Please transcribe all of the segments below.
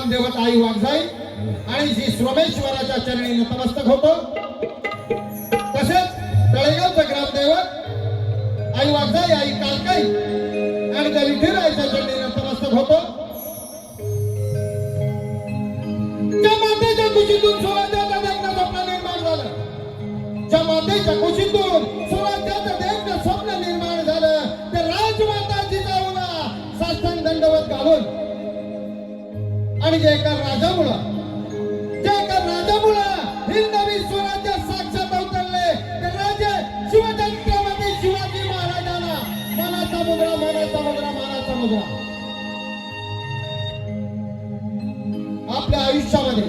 ग्रामदेवत आई वाघजाई आणि श्री सोमेश्वराच्या चरणी नतमस्तक होतो। तसेच तळेगावचे ग्रामदेवत आई वाघजाई आई कालकाई आणि त्या विठुरायाच्या चरणी नतमस्तक होतो। ज्या मातेच्या कुशीतून स्वराज्याचा देखणं स्वप्न निर्माण झालं, ज्या मातेच्या कुशीतून स्वराज्याचं देखणं स्वप्न निर्माण झालं, त्या राजमाता जिजाऊला साष्टांग दंडवत घालून आणि जे एका राजामुळं हिंदवी स्वराज्य साक्षात अवतरले ते राजे शिवछत्रपती शिवाजी महाराजांना मानाचा मुद्रा आपल्या आयुष्यामध्ये,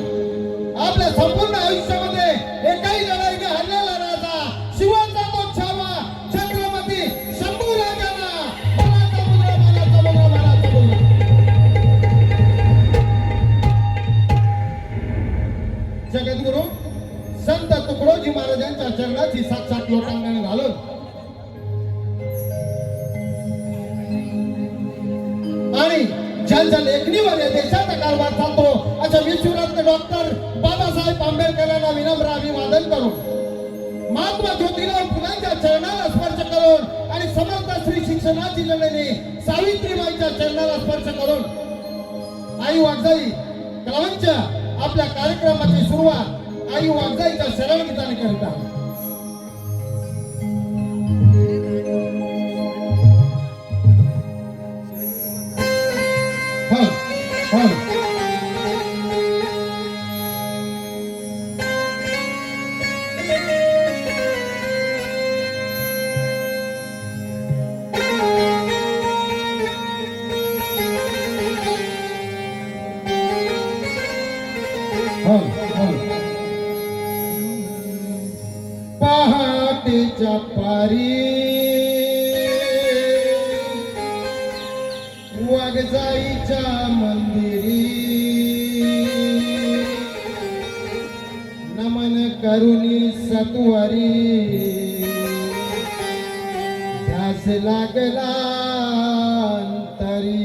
आपल्या संपूर्ण आयुष्यामध्ये एकाही लढाईने हरलेला राजा शिवाचा तो छावा छत्रपती शंभू राजांना मानाचा मुद्रा जगद्गुरु संत तुकडोजी महाराजांच्या चरणाची साक्षात लोटांगण घालून आणि ज्यांच्या लेखणीवर या देशाचा कारभार चालतो अशा विश्वरत्न डॉक्टर बाबासाहेब आंबेडकरांना विनम्र अभिवादन करून महात्मा ज्योतिराव फुलांच्या चरणाला स्पर्श करून आणि समर्थ स्त्री शिक्षणाची जननी सावित्रीबाईच्या चरणाला स्पर्श करून आई वाघजाई कलावंच्या आपल्या कार्यक्रमाची सुरुवात आई वाघजाईच्या शरणगीताने करतात। पहाटेच्या पारी वाघजाईच्या मंदिरी नमन करुणी सत्वारी ध्यास लागला अंतरी।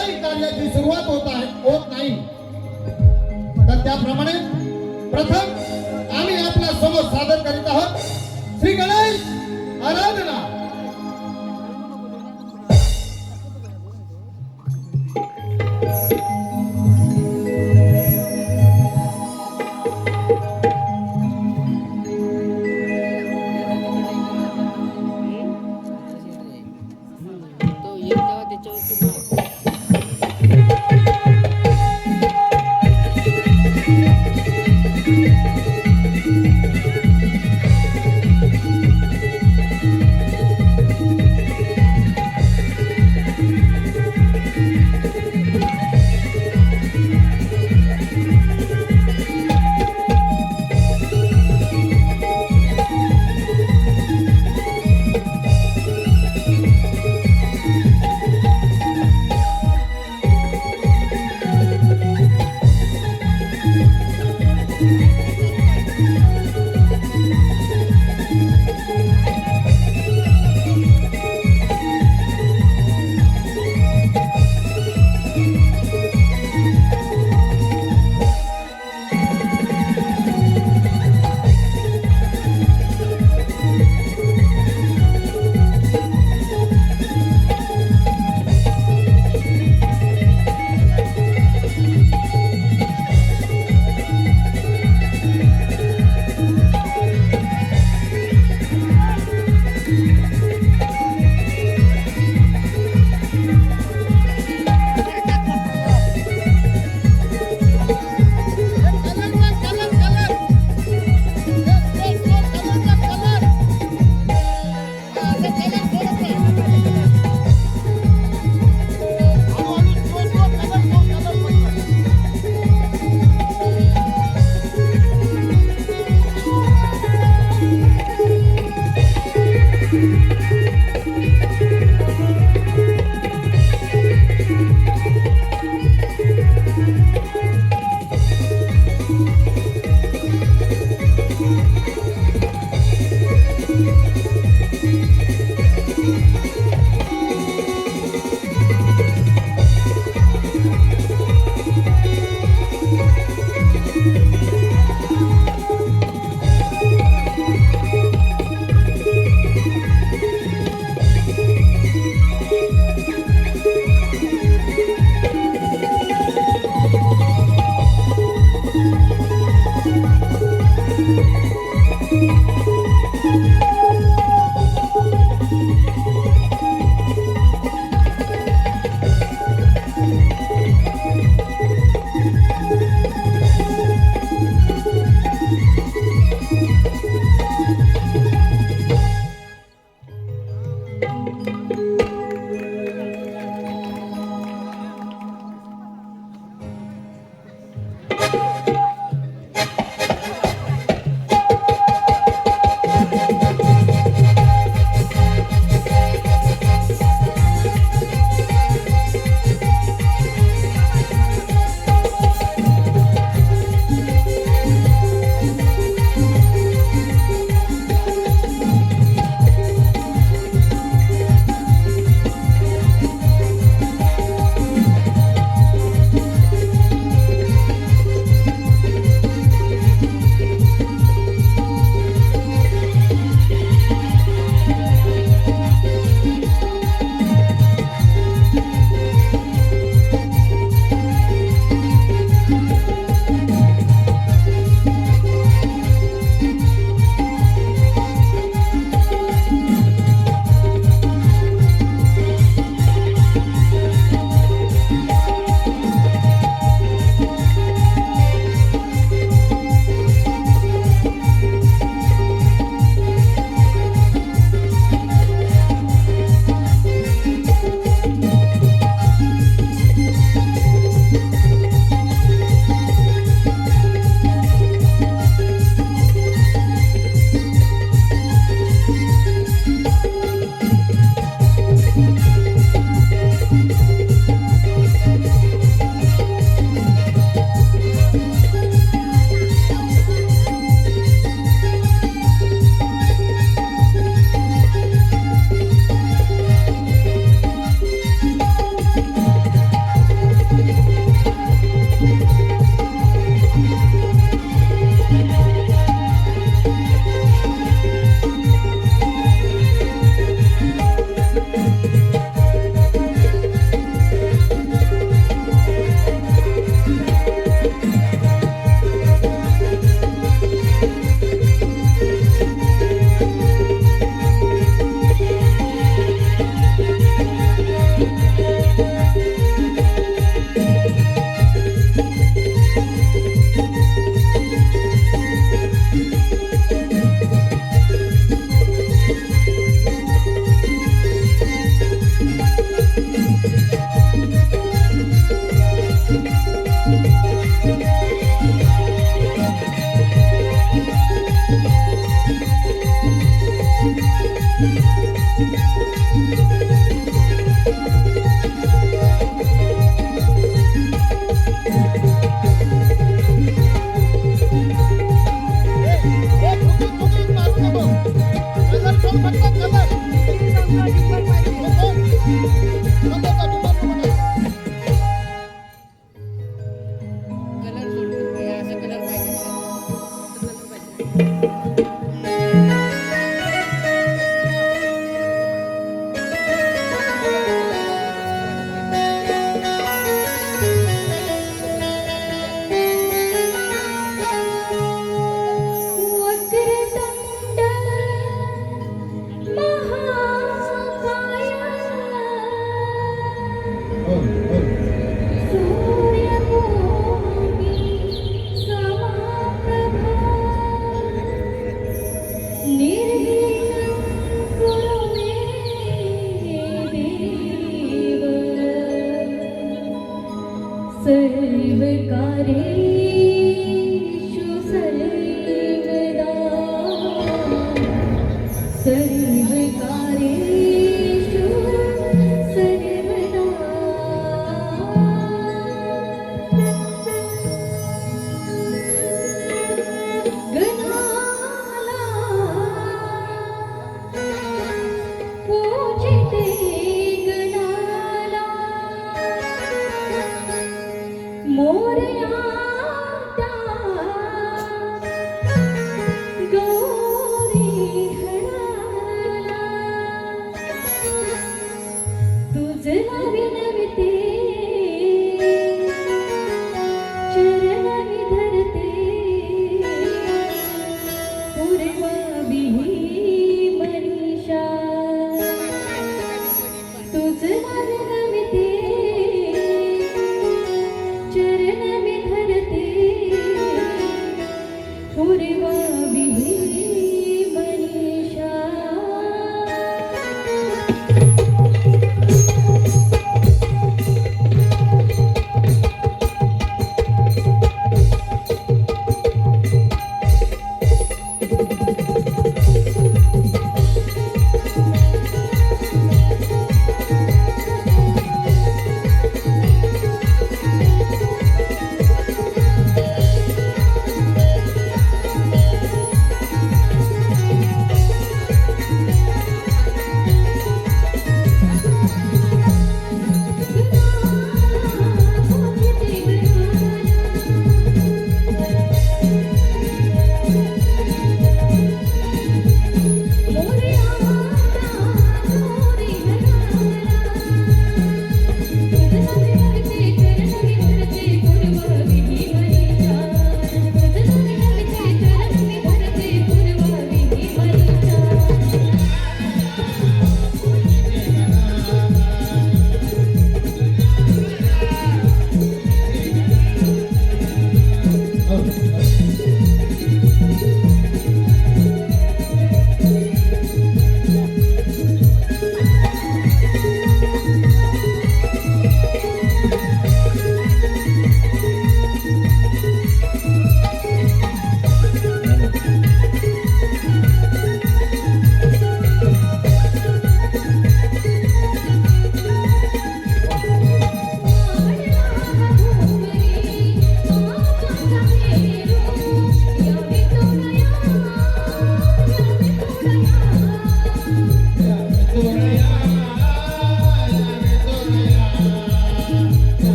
कोणत्याही कार्याची सुरुवात होत नाही. तर त्याप्रमाणे प्रथम आम्ही आपल्या समोर सादर करीत आहोत श्री गणेश आराधना. सर्वकारेषु सर्वदा सर्वकारेषु सर्वदा गणाला पूजिते गणाला मोरया त्या गौरी हणाला तुझ नवी नविते चरणी धरते पूर्वी मनीषा तुझ नवी नविते चरण मी धरते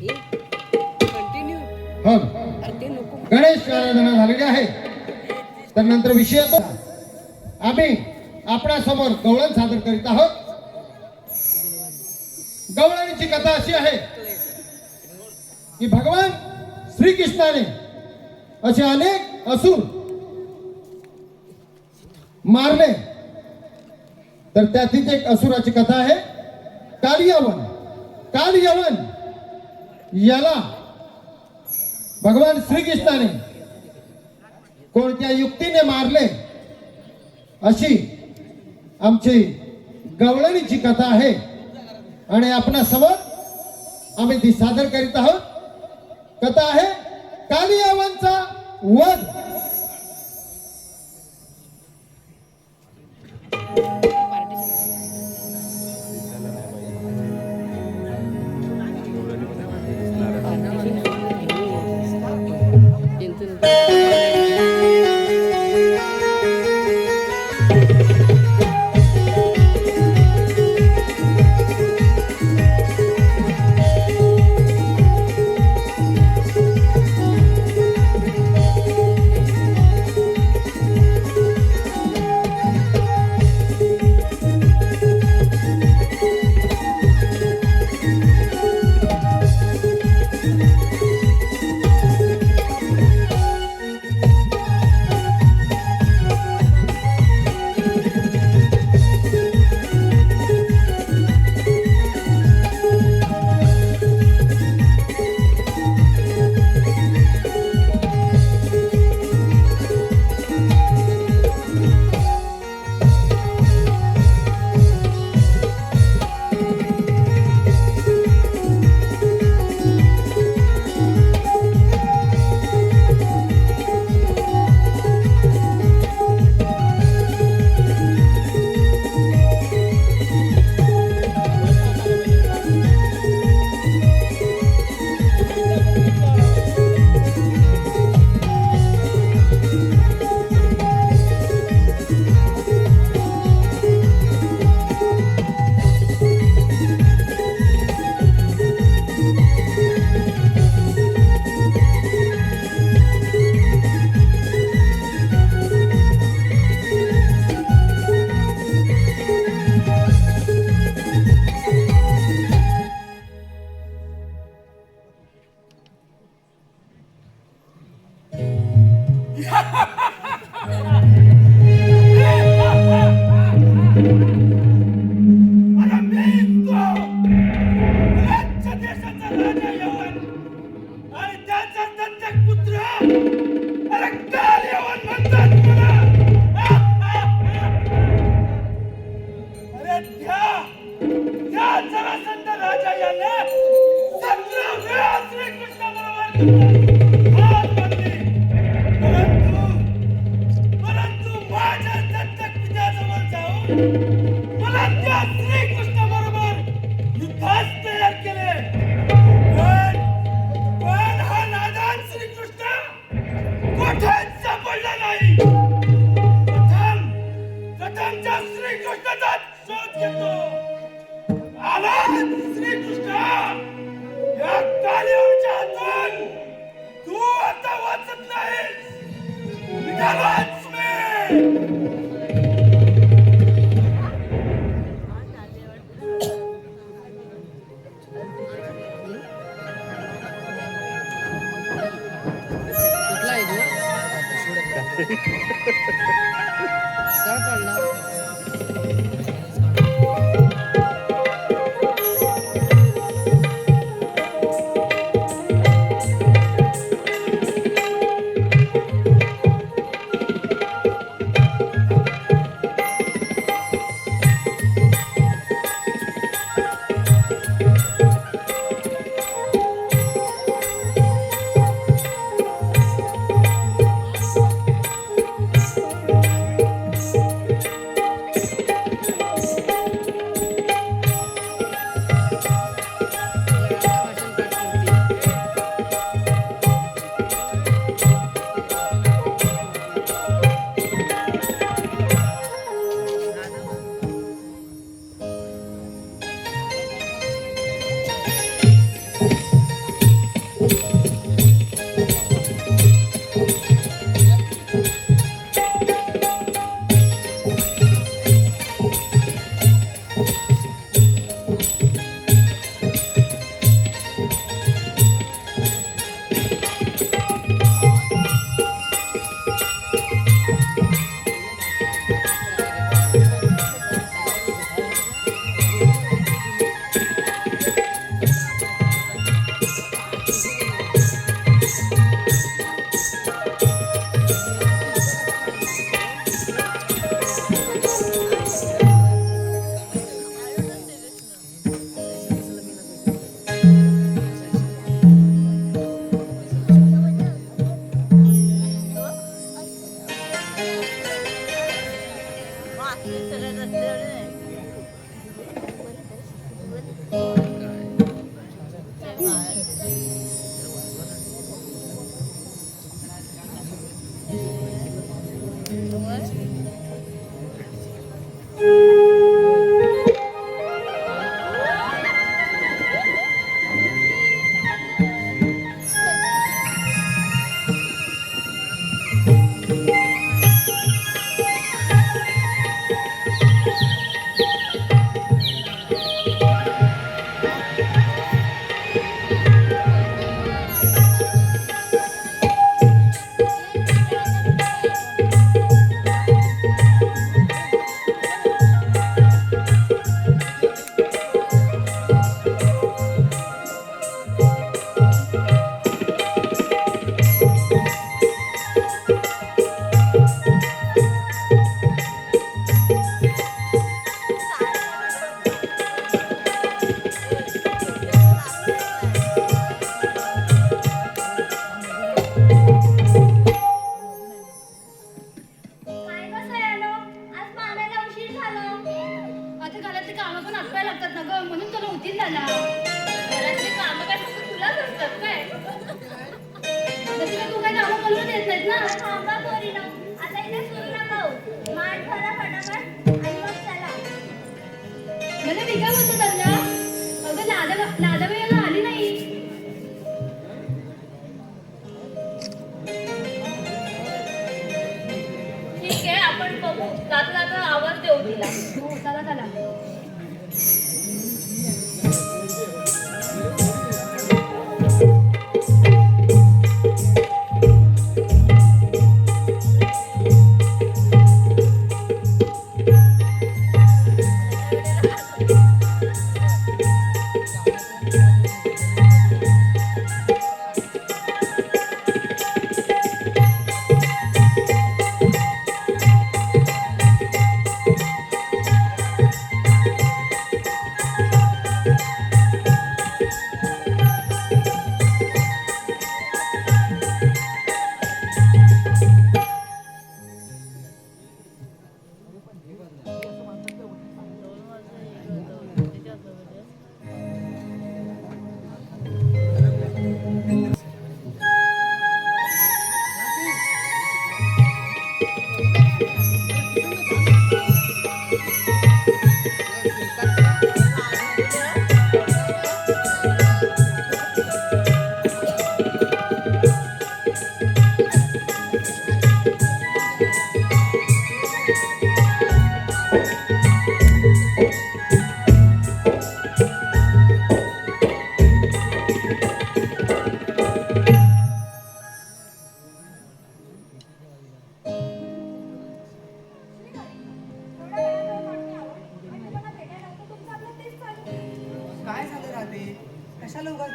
हो गणेश आराधना झालेली आहे. तर नंतर विषय येतो. आम्ही आपणासमोर गवळण सादर करीत आहोत. गवळणीची कथा अशी आहे की भगवान श्रीकृष्णाने असे अनेक असुर मारले. तर त्यातील एक असुराची कथा आहे कालियवन. कालियवन याला भगवान श्रीकृष्णाने कोणत्या युक्तीने मारले अशी आमची गवळणीची कथा आहे आणि आपणा समोर आम्ही ती सादर करीत आहोत. कथा आहे कालियवनचा वध.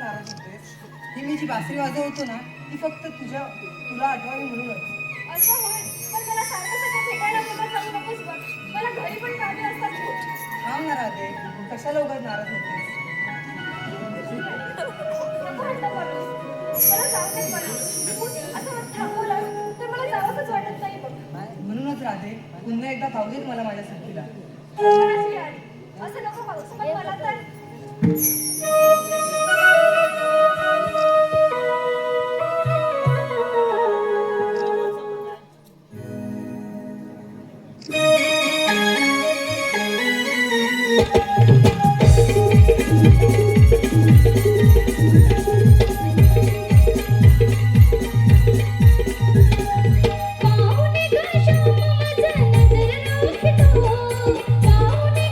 नाराज होतेस? ही मी जी बासरी वाजवतो ना ती फक्त तुला आठवावी म्हणूनच. असं होय, पण मला सारखं सारखं भेटायला वगैरे जाऊ नकोस बघ. मला घरी पण कामे असतात खूप. थांब ना राधे, कशाला उगाच नाराज होतेस? नको हट्ट करूस. मला जाऊ दे मला. तू असं थांबवलं तर मला जावंसच वाटत नाही बघ. म्हणूनच राधे, पुन्हा एकदा पाहू देत मला माझ्या सुट्टीला. अशी आहे. असं नको करूस, पण मला तर पाहुणे ग श्याम माझा नजर राखतो, पाहुणे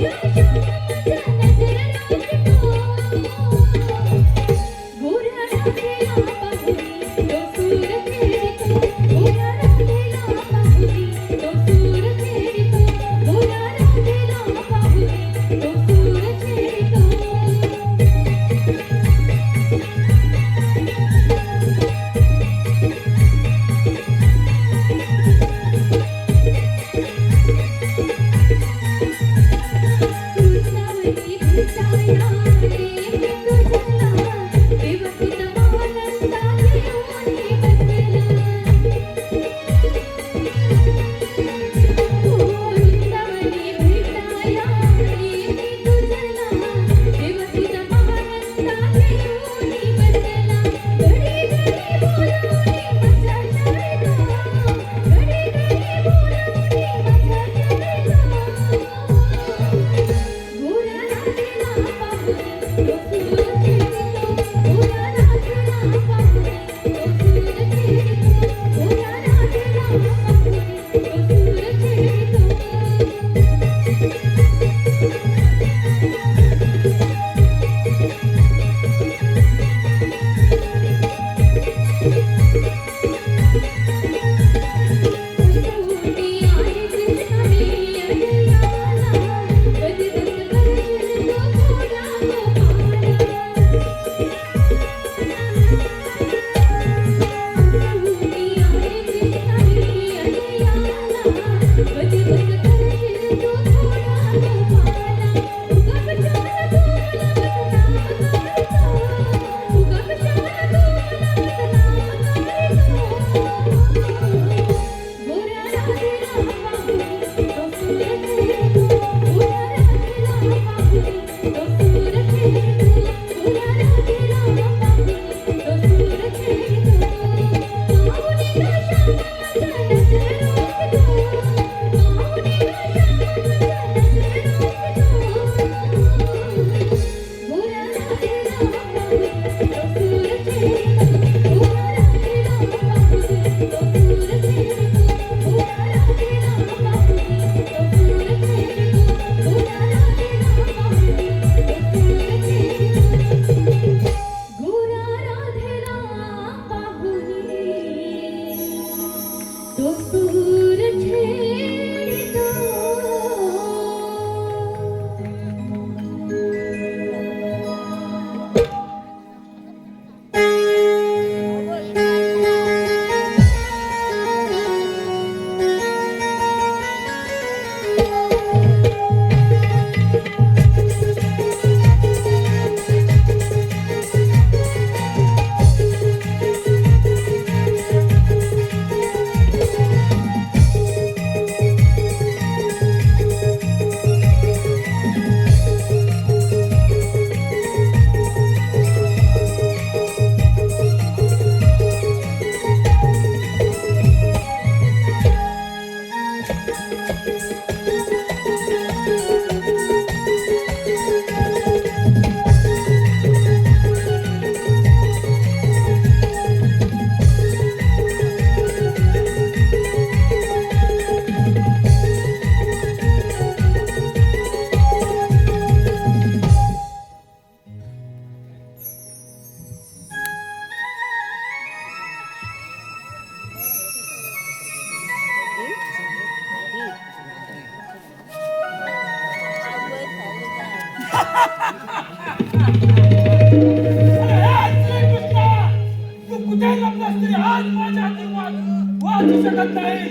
शकत नाही.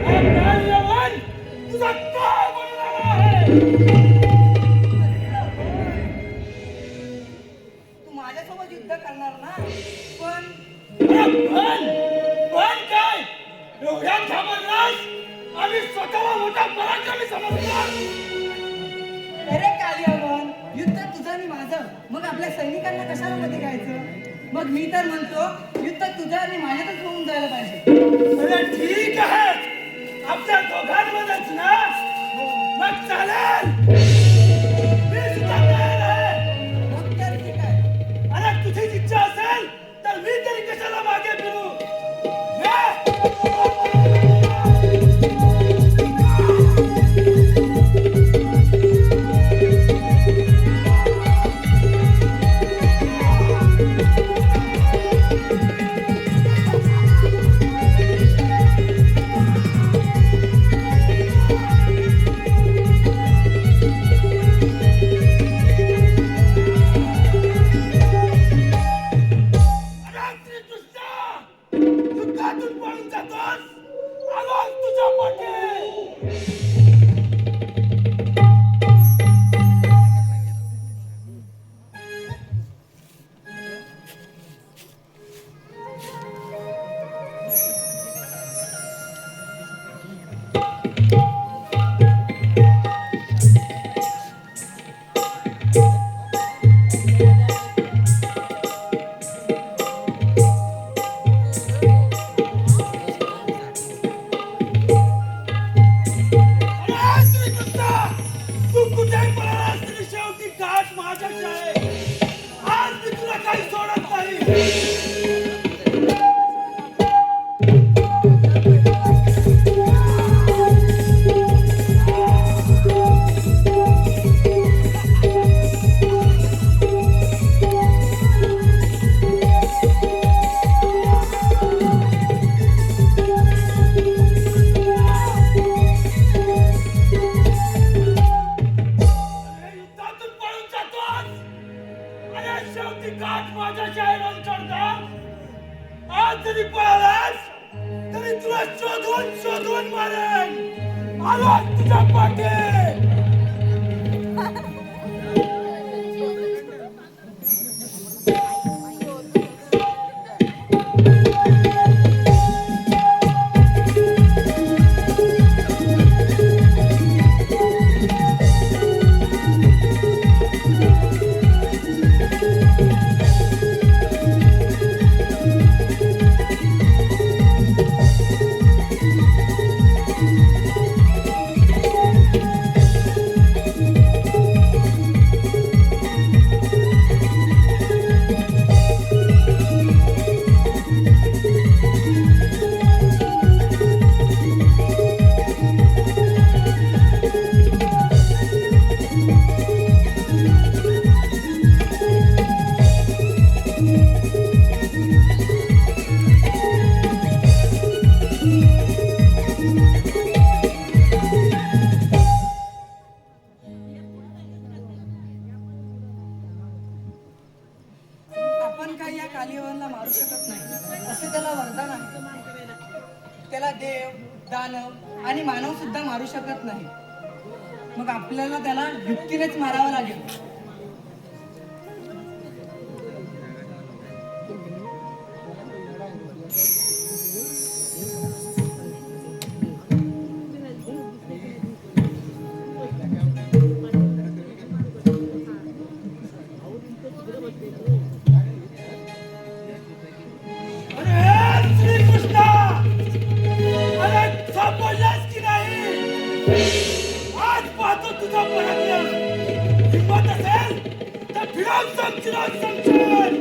हा काल यवन तुझा काय बनणार आहे? तू माझ्यासोबत युद्ध करणार ना, पण पण काय एवढ्या घाबरलास आणि स्वतःला मोठा पराक्रमी समजणार? अरे कालियावन, युद्ध तुझं आणि माझं, मग आपल्या सैनिकांना कशाला मध्ये घ्यायचं? मग मी तर म्हणतो युद्ध तुझं आणि माझ्यातच होऊन जायला पाहिजे. अरे ठीक आहे, आपल्या दोघांमध्येच ना, मग चालेल. मी सुद्धा तयार आहे. मग तर ठीक आहे. अरे तुझीच इच्छा असेल तर मी तरी कशाला मागे फिरू? ये! युद्धातून पळून जातोस, आलोच तुझ्या पाठी. तू कुठे पळालास तरी शेवटी घाट माझ्याच आहे. आज मी तुला काही सोडत नाही. युद्धातून पळून जातोस आणि शेवटी घाट माझ्याच आहे रणछोडदार. आज जरी पळालास तरी तुला शोधून शोधून मारेन. आलोच तुझ्या पाठी. आपण काही या कालियावनला मारू शकत नाही असे त्याला वरदान आहे. त्याला देव, दानव आणि मानव सुद्धा मारू शकत नाही. मग आपल्याला त्याला युक्तीनेच मारावं लागेल. सापडलास की नाही? आज पाहतो तुझा पराक्रम. हिंमत असेल तर फिरवून संचलन.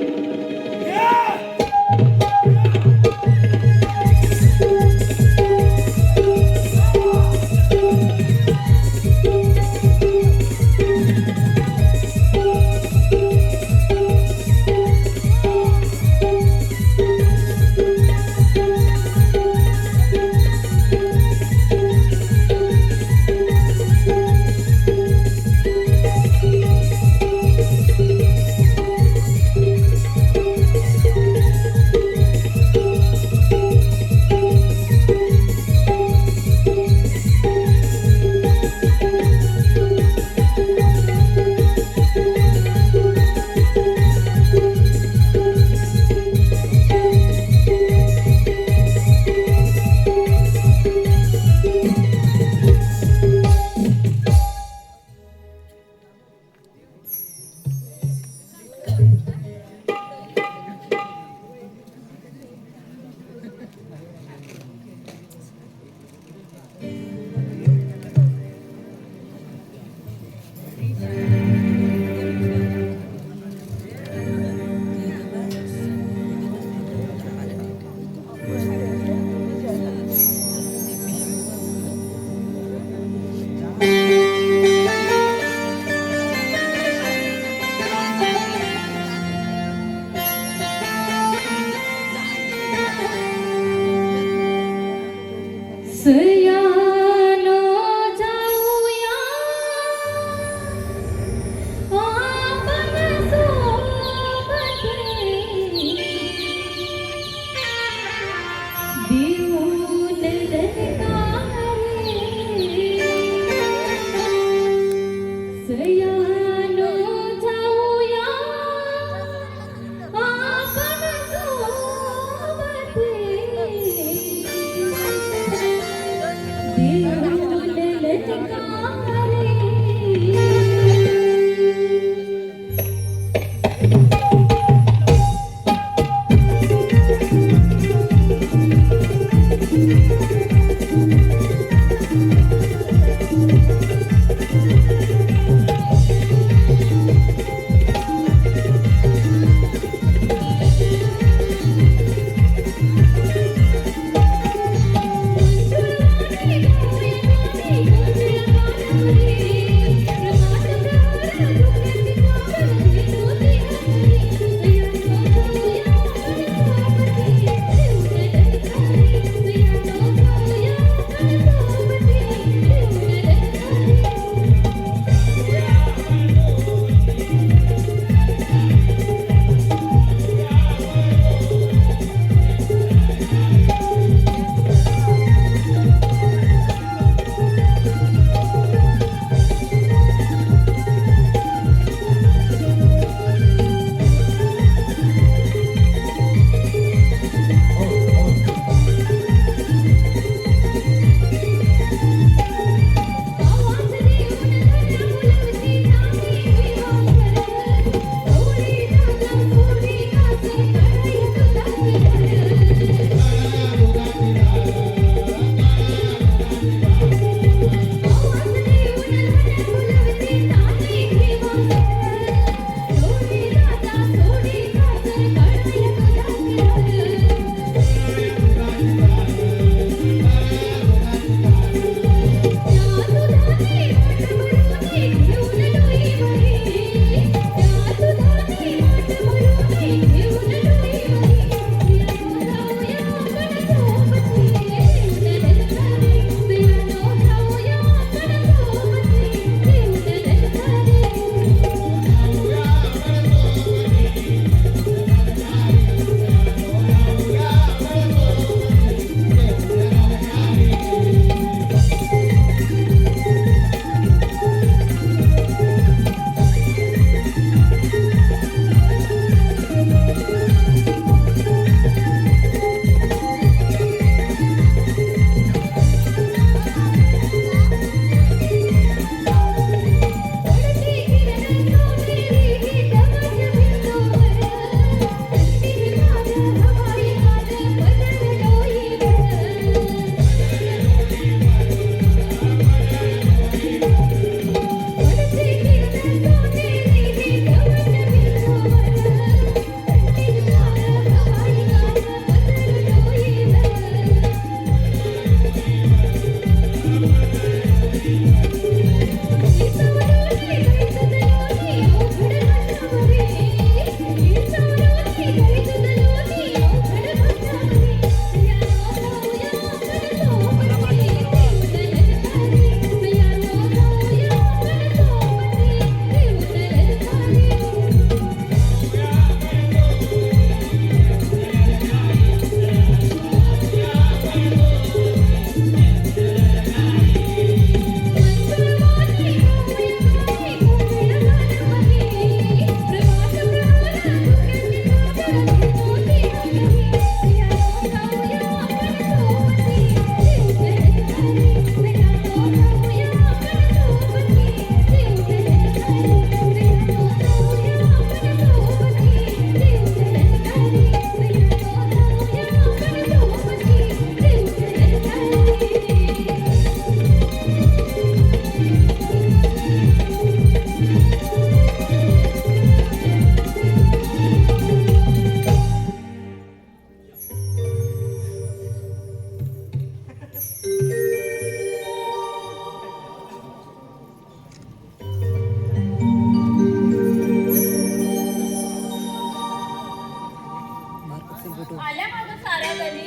आल्या का गं साऱ्या गली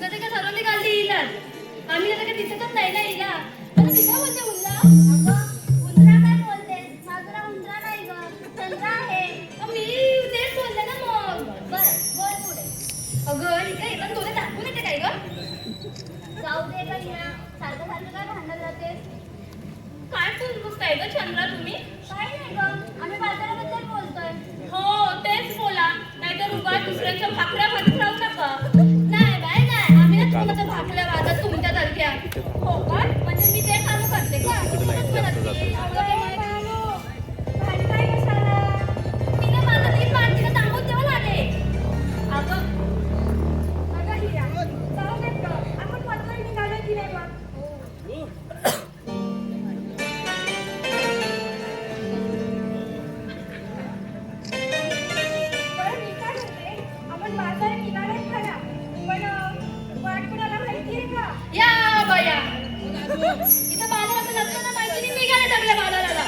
कधी का सर्व निघाली येईलाच आम्ही आता काही दिसतच नाही ना हिला आता तिला बोलते उल्ला उंदरा काय बोलते माझं नाव उंदरा नाही ग चंद्रा आहे मी तेच बोलते ना मग बरं बोल पुढे अगं ही काय पण तुला दाखवून येते काय ग जाऊ दे का हिला सारखं सारखं काय भांडत राहतेस काय बोलताय ग चंद्रा तुम्ही काय नाही ग आम्ही बाजाराबद्दल बोलतोय हो तेच बोला नाहीतर उगाच दुसऱ्यांच्या भाकऱ्या खात राहू नका नाही बाय नाही आम्ही ना तुमच्या भाकऱ्या वाजत तुमच्यासारख्या हो का म्हणजे मी ते चालू करते का तुम्हीच म्हणत की भाजी काय कशाला मी ना माझा तीन बांधीला तांबून जेव्हा आले अगं हिरा जाऊ देत ग आपण पत्र निघालो की नाही मग या बया इथं बाजाराचं लग्न ना माहिती नाही मी गेले सगळ्या बाजाराला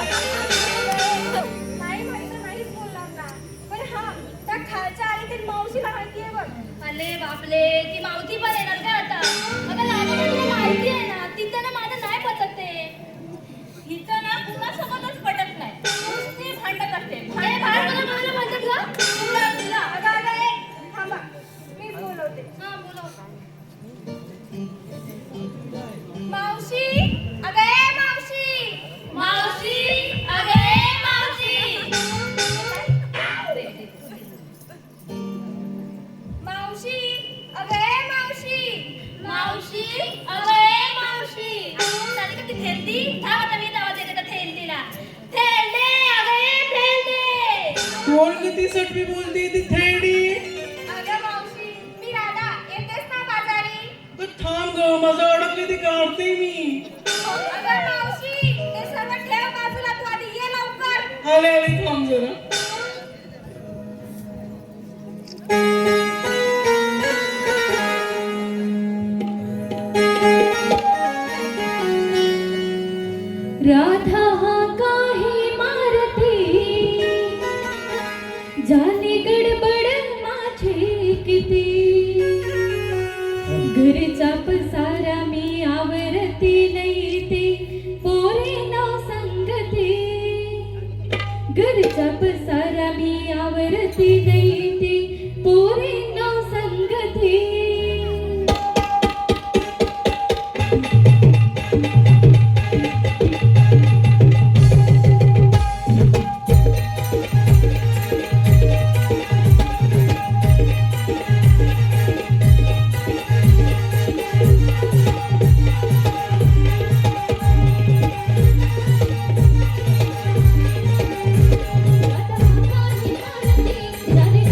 नाही माहिती नाहीच बोलणार ना पण हा त्या खालच्या आली तरी मावशीला माहिती आहे बघ अरे बापले ती मावशी पण येणार का आता अगं लागलं तुला माहिती आहे ना तिथं ना माझं नाही पटत ते हिचं ना कुणासोबतच पटत नाही नुसती भांडत असते बाहेर मला म्हणायला म्हणतात ग तुला तुला अगं थांबा मी बोलवते हा बोलव मावशी अगे मावशी मावशी अगे मावशी मावशी अगे मावशी मावशी अगे मावशी चालेल का ती थेंडी थांब आता मी आवाज येते त्या थेंडीला थेंडे अगे थेंडे कोण किती सटवी बोलती ती थेडी अगे मावशी मी राधा येतेस ना बाजारी तू थांब ग माझं अडकली ती काढते मी अगं मावशी ते सर्व ठेव बाजूला तू आधी ये लवकर आले आले थांब जरा राधा हा काही मारते जाने गडबड माझे किती घरचा पसारा मी आवरते नाही ते पोरे नाव सांगते घरचा पसारा मी आवरते नाही ते पोरे नाव सांगते जाने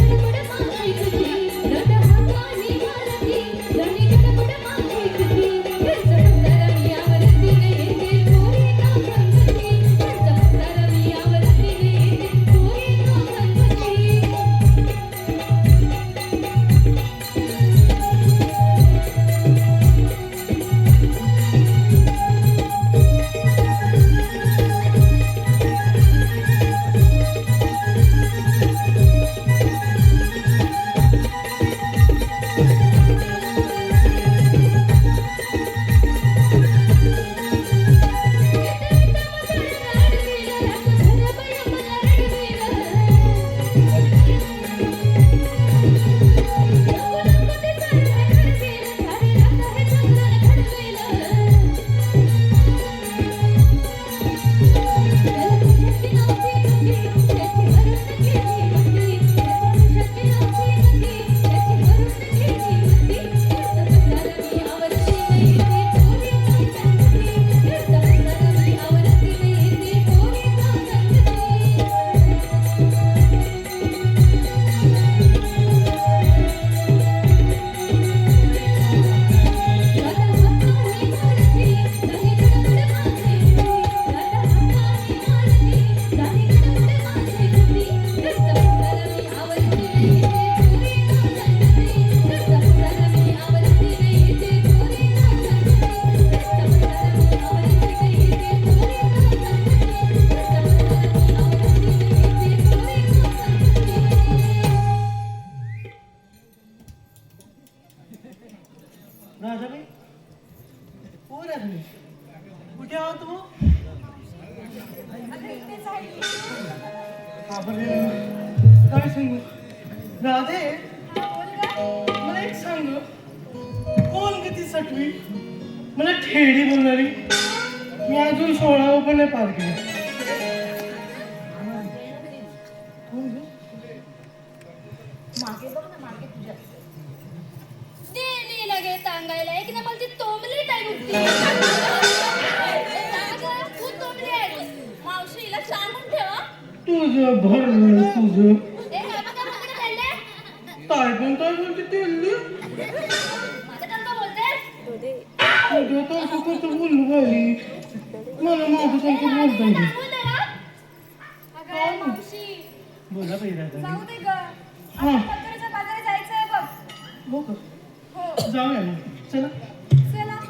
काय सांगू राधे मला एक सांग कोण ग ती सटवी मला ठेडी बोलणारी मी अजून 16 पण नाही पार केलं कोण ग? मागे बघ ना मागे तुझ्या डेली लगे सांगायला एक ना मला ती तोंबली टाईम होती तू तोंबली आहे मावशीला सांगून ठेव तुझं भरलं तुझं ए बाबा काय म्हणते का त्यांना काय बोलते ते माझं टंका बोलते तुझं तर कसं बोलू बाई मला माझं सारखं बोलता येईल सांगून दे ना अगं मावशी बोला बाई राधा जाऊ दे ग हा पत्तरच्या बाजारात जायचंय बघ हो का हो जाऊया मग चला चला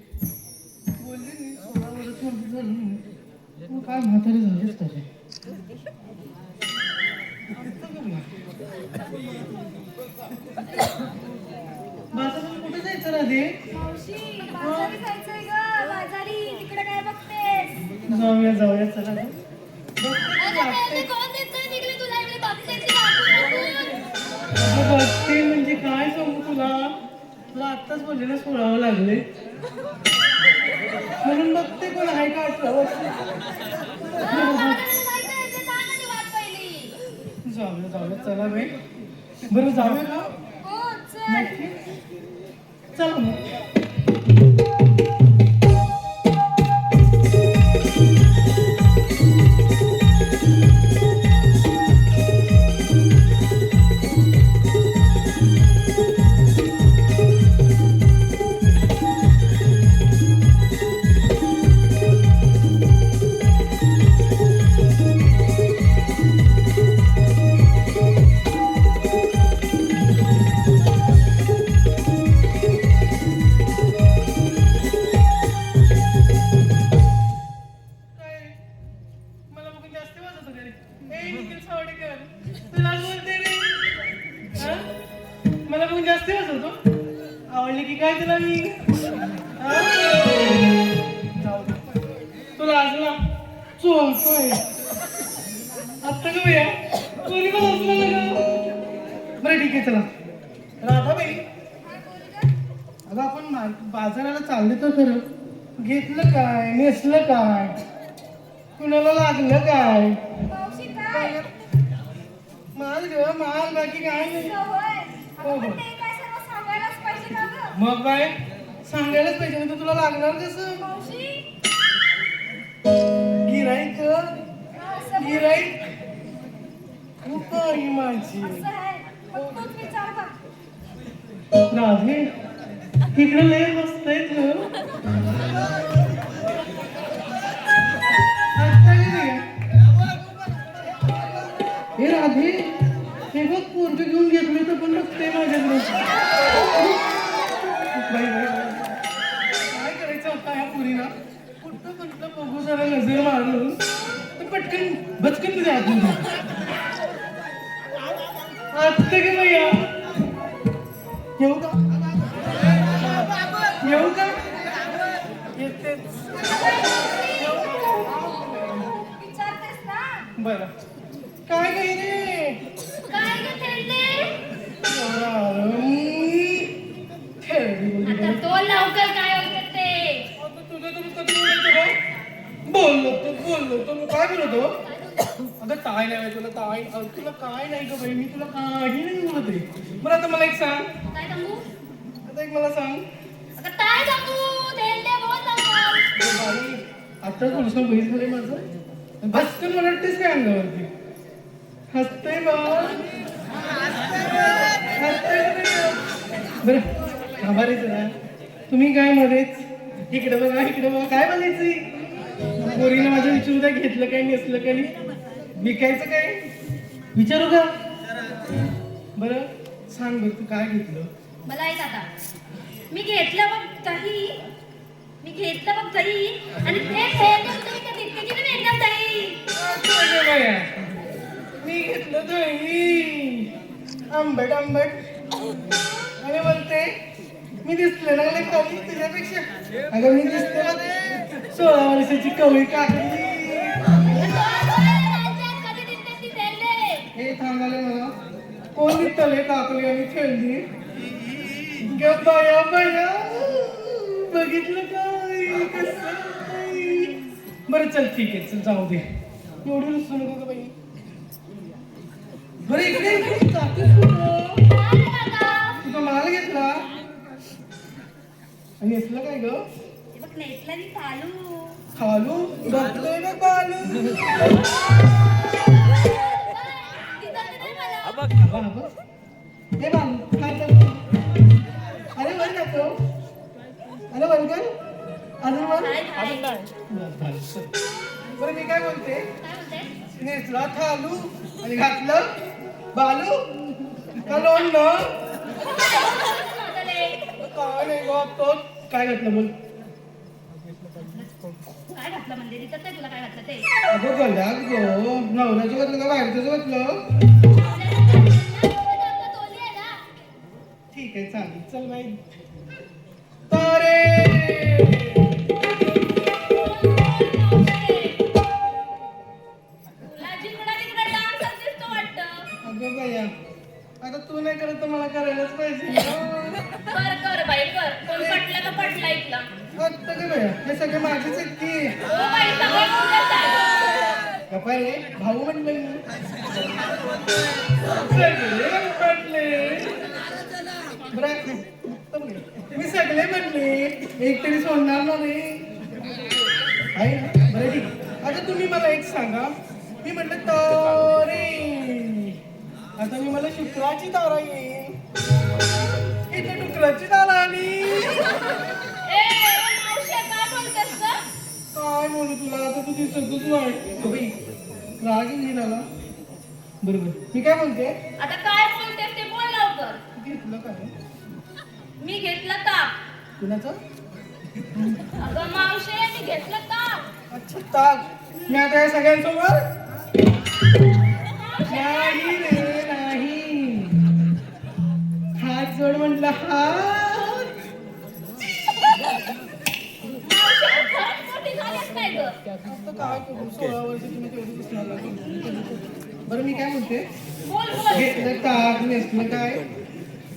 बोलले मी 16 वर्ष वरती झालं तू काय म्हातारी झालीस तरी बाजारात कुठे जायचं राधे मावशी बाजारी जायचंय ग बाजारी तिकडे काय बघतेस जाऊया चला अगं ते कोण देतोय निघली तुला इकडे बघतेस बघते म्हणजे काय सांगू तुला आत्ताच बोललेलं सोडावं लागले म्हणून बघते कोण आहे का 18 वर्ष जाऊया चला बाई बरं जाऊया का हो चल नक्की चला मग मला बघून जास्त वाजत होते रे. ए निखिल सावडेकर, तुला बोलते रे. हा? मला बघून जास्त वाजवतो आवडली की काय तुला मी हा? जाऊ दे. तुला आज ना चोलतोय आत्ता का भैया कोणी पण हसलं ना बरं ठीक आहे चला राधाबाई अगं आपण बाजाराला चालले तर खरं घेतलं काय नेसलं काय कुणाला लागलं काय मावशी काय माल ग माल बाकी काय नाही होय हो, हो. आपण ते काय सर्व सांगायलाच पाहिजे ना ग मग काय सांगायलाच पाहिजे म्हणजे तुला लागणार कसं मावशी गिराईक असं बोल. गिराईक खूप आहे माझी असं आहे मग तूच विचार बघ राधे इकडे लय मस्त आहेत ग आता काय रे? हे राधे हे बघ पोरग घेऊन घेतले तर पण बघते माझ्याकडे बाई, बाई, बाई. काय करायचं होता ह्या पुरीला कुठं म्हटलं बघू जरा नजर मारून तर पटकन बचकन मध्ये आतून आत्ता की भैया येऊ का येऊ का येतेच विचारतेस ना बरं काय काही रे काय ग थेरडे आता तो लवकर काय होतं ते बोललो तो मी काय बोलतो अगं काय नाही तुला काय नाही ग बाई मी तुला काही नाही बोलत आहे बरं आता मला एक सांग काय सांगू आता एक मला सांग आता काय सांगू थेरडे बोल लवकर बाई आताच बोलतो बहीण झाले माझं भस्कन मला वाटतेस काय अंगावरती हसतंय बा हसतंय बरं आभारीच ना तुम्ही काय मध्येच इकडे बघा काय बघायचंय? पोरीनं माझ्या विचारू द्या, घेतलं काय नेसलं काय विकायचं काय विचारू का? बरं सांग बरं तू काय घेतलं? मला ऐक आता, मी घेतलं बघ दही आणि ते खेळले तुम्ही कधी किती मी एकदम दही. अगं बाया, मी घेतलं दही आंबट आणि बोलते मी दिसले ना खाली तुझ्यापेक्षा. अगं मी दिसते ना 16 वर्षाची कवळी काकडी. कधी दिसते ती खेळले. हे थांबाले मला कोण दिसतले काकडी आणि खेळली ग बाया बघितलं काय कसं काय? बरं चल ठीक आहे, चल जाऊ दे, एवढी रुसू नको ग बाई. बरं इकडे जातेस कुठं? काय रे दादा? तुझा माल घेतला आणि असलं काय ग? हे बघ नेटला मी चालू. खालू बघतोय ना खालू. हे बाबू काय करतो? अरे वर जातो. अरे वर कर अजून वर. बरं मी काय बोलते, नेसला थालू आणि घातलं बालू का लोण न काय नाही गो तो काय घातलं बोल. काय घातलं म्हणजे दिसत नाही तुला काय घातलं ते? अगं गळ्यात गो नवऱ्याचं घातलं का बाहेरचं घातलं? तोली आहे ना. ठीक आहे चालेल, चल बाई. तारे तुला जिकडे डान्स दिसतो वाटतं. अगं बाया, आता तू नाही करत तर मला करायलाच पाहिजे ना. कर बाई कर. कोण पटलं का पटला इथला? आता का बाया, हे सगळे माझेच आहेत की. हो बाई सगळं तुझंच आहे. गप्पा रे भाऊ म्हणलं मी. सगळे म्हणले बरं मी सगळे म्हणले एक तरी सोडणार ना रे. आहे ना बरं ठीक. आता तुम्ही मला एक सांगा, मी म्हटलं तारे, आता मी मला शुक्राची तारा येईल, इथे डुकराची तारा आली. ए मावशी काय बोलतेस ग? काय बोलू तुला, आता तू दिसतच नाही बाई, राग येईल आला. बरोबर मी काय बोलते, आता काय बोलतेस ते बोल लवकर. घेतलं काय मी घेतलं ताक. कुणाचं? अगं मावशी मी घेतलं ताक. अच्छा ताक. मी आता या सगळ्यांसमोर नाही रे नाही. हात जोड म्हटलं हात. मावशी खरंच मोठी झालीस काय ग? आता काय करू, 16 वर्षाची मी तेवढी दिसणार लागली. बरं मी काय म्हणते, बोल बोल. घेतलं ताक नेसलं काय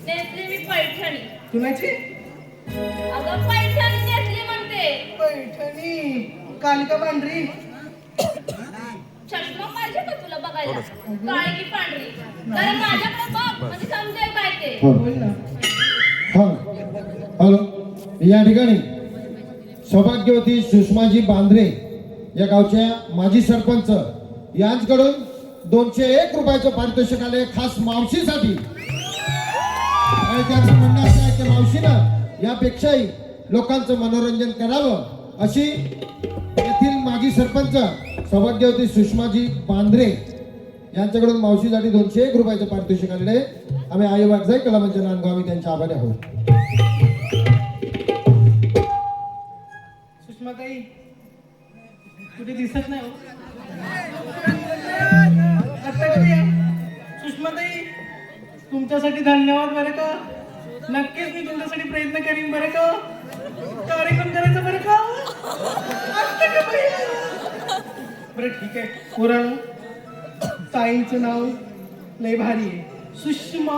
नेसली मी पैठणी. कुणाची? अगं पैठणी नेसली म्हणते. पैठणी काली का पांढरी? चष्मा पाहिजे का तुला बघायला? काळी की पांढरी? कारण माझ्याकडे बघ म्हणजे समजेल काय ते. बोल ना. हॅलो, या ठिकाणी सौभाग्यवती सुषमाजी बांद्रे या गावच्या माजी सरपंच यांच्याकडून 201 रुपयाचं पारितोषिक आले खास मावशीसाठी. आणि त्यांचं म्हणणं असं आहे की मावशीनं यापेक्षाही लोकांचं मनोरंजन करावं अशी येथील माजी सरपंच सौभाग्यवती सुषमाजी बांद्रे यांच्याकडून मावशीसाठी 201 रुपयाचं पारितोषिक आलेले. आम्ही आई वागजाई कला मंच नांदगाव, आम्ही त्यांच्या आभारी आहोत. सुषमाताई कुठे दिसत नाही हो. आता कधी या? सुषमाताई तुमच्यासाठी धन्यवाद बरं का. नक्कीच मी तुमच्यासाठी प्रयत्न करीन बरं का. कार्यक्रम करायचा बरं का. आता का बाई? बरं ठीक आहे पोरांनो, ताईंचं नाव लय भारी आहे, सुषमा.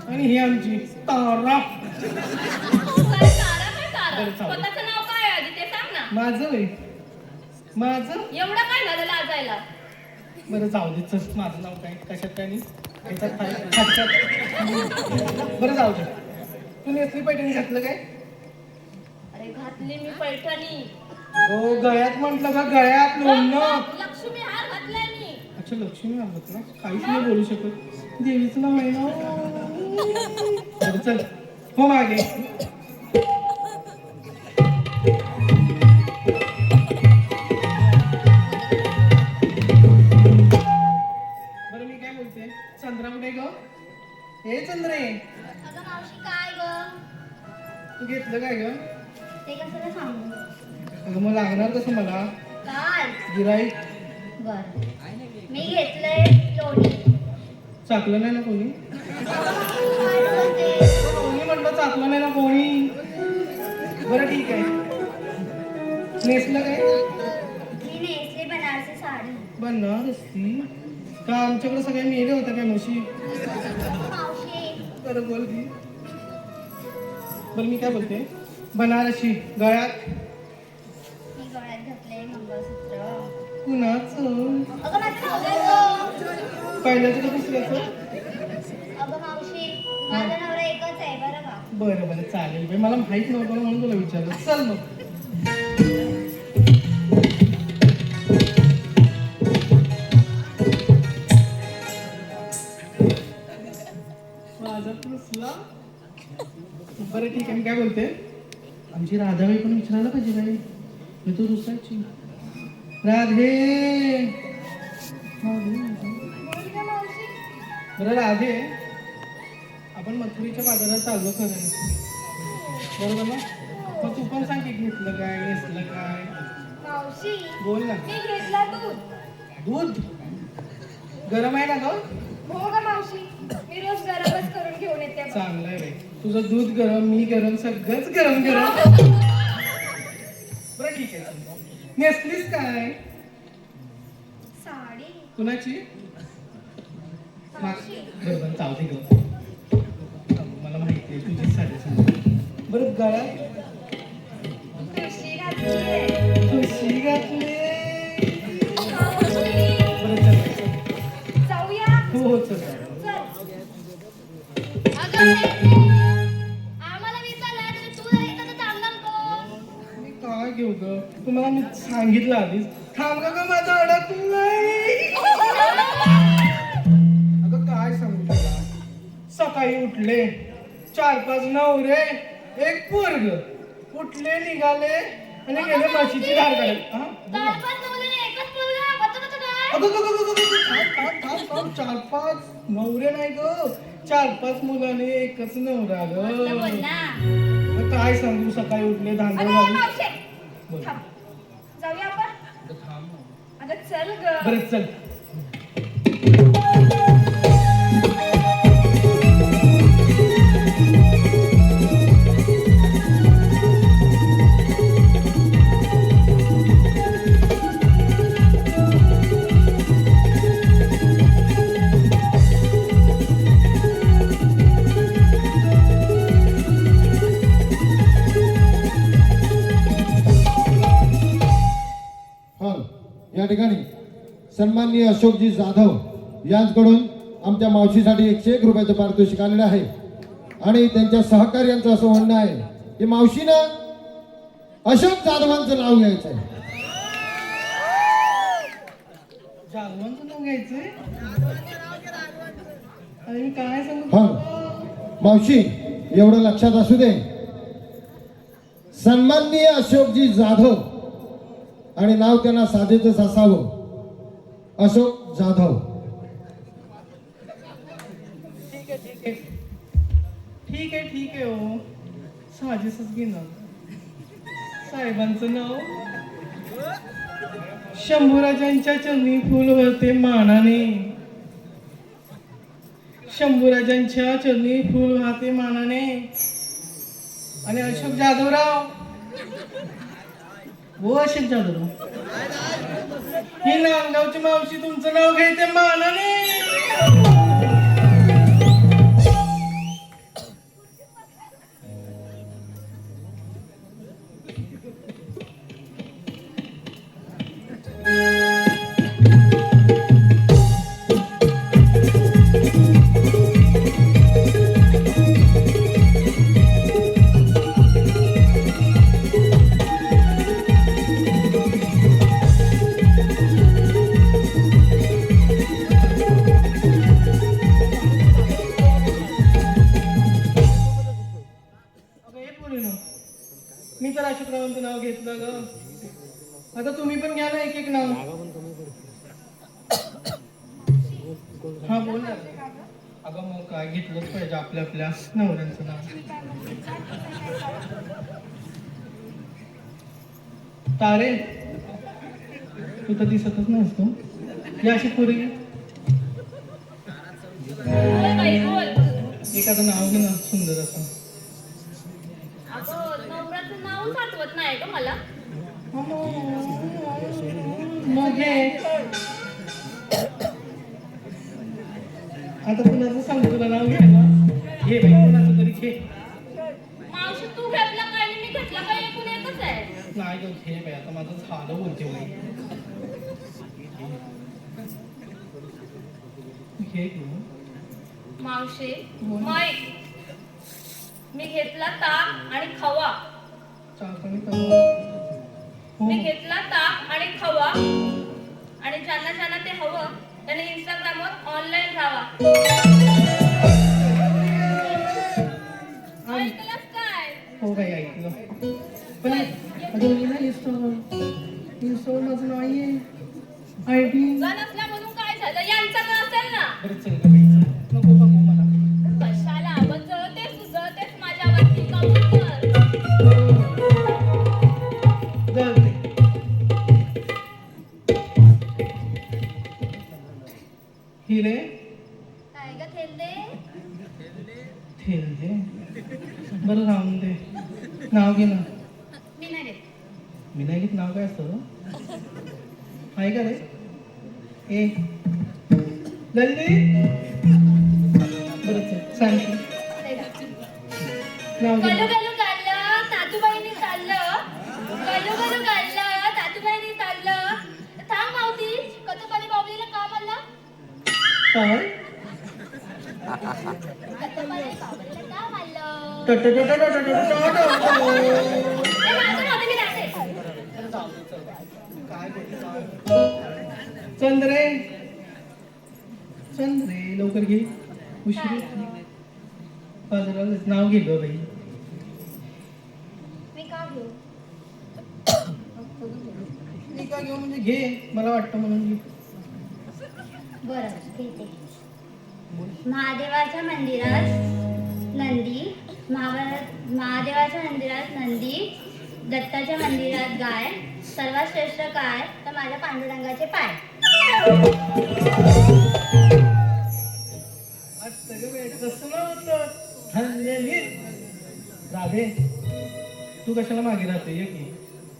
आणि ही आमची तारा. काय तारा काय तारा? स्वतःचं नाव काय आहे आधी ते सांग ना. माझं वय माझं एवढं काय झालं लाजायला? बरं जाऊ दे चल, माझं नाव काय कशात काय नाही ह्याच्यात काय ह्याच्यात. बरं जाऊ दे. तू नेसली पैठणी घातलं काय? अरे घातली मी पैठणी. हो गळ्यात म्हटलं का, गळ्यात लोणनं. लक्ष्मी हार घातलाय मी. अच्छा लक्ष्मी आवडत ना, काहीच नाही बोलू शकत, देवीचं नाव आहे ना. बरं चल हो मागे. तू घेतलं काय ग? ते कशाला सांगू? अगं मग लागणार कसं मला? काल गिराईक बर मी घेतलंय लोणी. चाकलं नाही ना कोणी? काय बोलते? कोणी म्हटलं चाकलं नाही ना कोणी? बरं ठीक आहे. नेसलं काय? मी नेसले बनारसी साडी. बनारसी का आमच्याकडे सगळ्या मेले होत्या काय म्हशी? मावशी बरं बोल की. बरं मी काय बोलते, बनारसी गळ्यात मी गळ्यात घातले मंगळसूत्र. कुणाचं? अगं माझं नवऱ्याचं. पहिल्याचं का दुसऱ्याचं? अगं मावशी माझा नवरा एकच आहे बरं का. बरं बरं चालेल बाई, मला माहित नव्हतं ना म्हणून तुला विचारलं. चल मग. माझा पुसला. बरं ठीक आहे, मी काय बोलते, आमची राधाबाई पण विचारायला पाहिजे बाई. मी तू रुसायची. राधे बरं राधे, आपण मथुरीच्या बाजारात चाललो खरं, बरोबर ना? मग तू पण सांग की घेतलं काय, नेसलं काय? मावशी बोल ना. मी घेतला दूध. दूध गरम आहे ना ग? हो का मावशी, मी रोज गरमच करून घेऊन येते. चांगलं आहे बाई, तुझं दूध गरम, मी गरम, सगळंच गरम गरम. बरं ठीक आहे, नेसलीस काय? साडी. कुणाची? मावशी बरोबर चालते ग, मला माहिती आहे तुझी साडी. बरं गळ्यात ठुशी घातलीये. ठुशी घातली. मावशी बरं चल. जाऊया. हो चल. चल. अगं आम्हाला विचारलं तर तू जर येतं तर चांगलं नको. मी काय घेऊ ग, तुम्हाला मी सांगितलं आधीच. थांब ग माझा अडकलाय. अगं काय सांगू तुला, सकाळी उठले 4-5 नवरे, एक पोरग, उठले निघाले आणि गेले म्हशीची धार काढत. हा? तारपण नवऱ्याने एकच मुलगा बघतो काय? अगं, अगं, अगं, अगं, थांब. 4-5 नवरे नाही ग, 4-5 मुलाने एकच नवरा असं बोल ग. ना. काय सांगू, सकाळी उठले धांदळ अगं झाली. मावशी बोल. थांब. जाऊया आपण. थांब. अगं चल ग. बरं चल. हा या ठिकाणी सन्माननीय अशोकजी जाधव यांच्याकडून आमच्या मावशीसाठी 101 रुपयाचं पारितोषिक आलेलं आहे आणि त्यांच्या सहकार्यांचं असं म्हणणं आहे की मावशीनं अशोक जाधवांचं नाव घ्यायचंय. जाधवांचं नाव घ्यायचंय? अरे मी काय सांगू? हा मावशी एवढं लक्षात असू दे, सन्माननीय अशोकजी जाधव आणि नाव त्यांना साधेच असावं, अशोक जाधव. ठीक आहे हो, साजेसच घे ना. साहेबांचं नाव शंभूराजांच्या चरणी फुल होते मानाने, शंभूराजांच्या चरणी फुल वाहते मानाने. आणि अशोक जाधवराव, हो अशोक जाधवराव, ही नांदगावची मावशी तुमचं नाव घेते मानाने. मी तर अशोकरावांचं नाव घेतलं ग, आता तुम्ही पण घ्या ना एक नाव. हा बोल ना. अगं मग काय घेतलंच पाहिजे आपल्या आपल्या नवऱ्यांचं नाव. तारे तू तर दिसतच नाहीस तू या अशी पोरगी बोल बाई बोल. एखादं नाव घे ना सुंदर असं अगं नवऱ्याचं नावच आठवत नाही का मला. मग घे आता कुणाचं सांगू तुला नाव घ्यायला घे बाई कुणाचं तरी घे मावशी तू घेतला काय आणि मी घेतला काय एकूण एकच आहे. नाही गं घे बाई आता माझं झालं बोलते बाई घे घेऊ मावशी माय मी घेतला ताक आणि खवा. चाकणी तवा हो मी घेतला ताक आणि खवा आणि ज्यांना ज्यांना ते हवं त्याने इंस्टाग्रामवर ऑनलाईन राहावा. ऐकलंस काय. हो बाई ऐकलं पण अजून मी ना इंस्टॉल माझं नाही आहे आय डी तुझा नसला म्हणून काय झालं यांचा का असेल ना. बरं चल गं बाई चल. नको बघू मला कशाला आपण जळतेच माझ्यावरती कबूल कर. जळते हिरे काय ग थेंदे. ठेवते बरं राहून दे नाव घे ना मी नाही देत. मी नाही घेत नाव काय असतं आहे का रे ए लल्ली बरं चल सांग तू. नाव घे गलू गलू गाल्लं तातूबाईंनी चाललं. गलू गलू गाल्लं तातूबाईंनी चाललं. थांब मावती कथकली बाबलीला का म्हणलं. काय कथकली बाबलीला का म्हणलं. ए, माझं नव्हतं, मी जाते. चंद्रे चंद्रे लवकर घे उशीर बाजारात नाव घेतो बाई मी का घेऊ. मी का घेऊ म्हणजे घे मला वाटतं म्हणून घे बरं ठीक आहे. महादेवाच्या मंदिरात नंदी महादेवाच्या मंदिरात नंदी दत्ताच्या मंदिरात गाय सर्वात श्रेष्ठ काय तर माझ्या पांडुरंगाचे पाय. तसं नव्हतं राधे तू कशाला मागे राहते ये की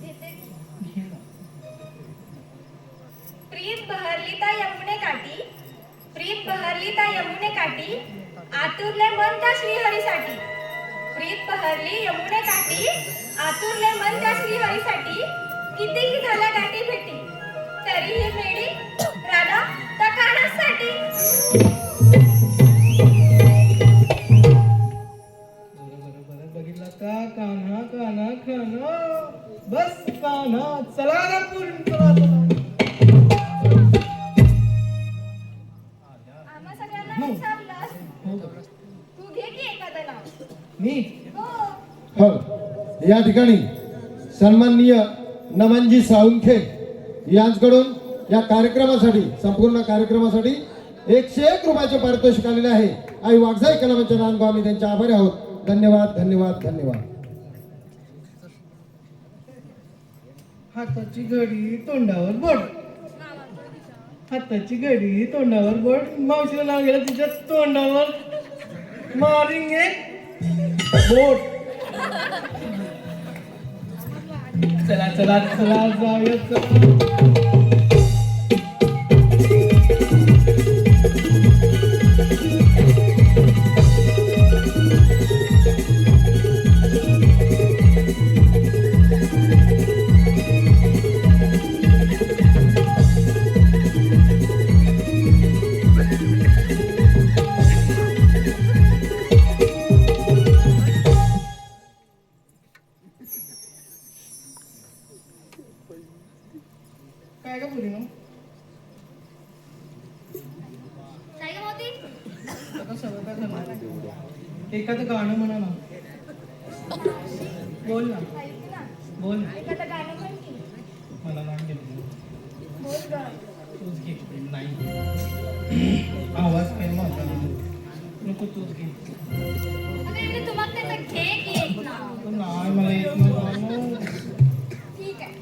घे ना. प्रीत बहरली ता यमुने काठी. प्रीत बहरली ता यमुने काठी. आतुरले मन त्या श्रीहरीसाठी. प्रीत बहरली यमुने काठी. आतुरले मन त्या श्रीहरीसाठी. कितीही झाल्या गाठी भेटी तरीही मेडी राधा त्या कानासाठी. बरं बघितला का कान्हा कान्हा खाना बस कान्हा चला ना पूर्ण चला आम्हा सगळ्यांना हो. विचारलंस हो तू घे की एखादं नाव. मी हो हो या ठिकाणी सन्माननीय नमनजी साळुंखे यांच्याकडून या कार्यक्रमासाठी संपूर्ण कार्यक्रमासाठी 101 रुपयाचे पारितोषिक आलेले आहे. आई वाघजाई कलामांच्या नांदगाव आम्ही त्यांचे आभारी आहोत. धन्यवाद धन्यवाद धन्यवाद. हाताची घडी तोंडावर बोट हाताची घडी तोंडावर बोट मावशीला नाव गेलं तिच्या तोंडावर मारिंग बोट चला चला चला जाऊया चला. काय का बोली ना नाही ग मोती. आता सगळं काय करणार एखादं गाणं म्हणा ना बोल ना ऐक ना बोल ना एखादं गाणं म्हण की. मला नाही घेतलं बोल ग. तूच घे नाही आवाज काय माझा नको तूच घे अगं इकडे तुम्हाला त्याचं घे की एक नाव. नाही मला येत नाही ठीक आहे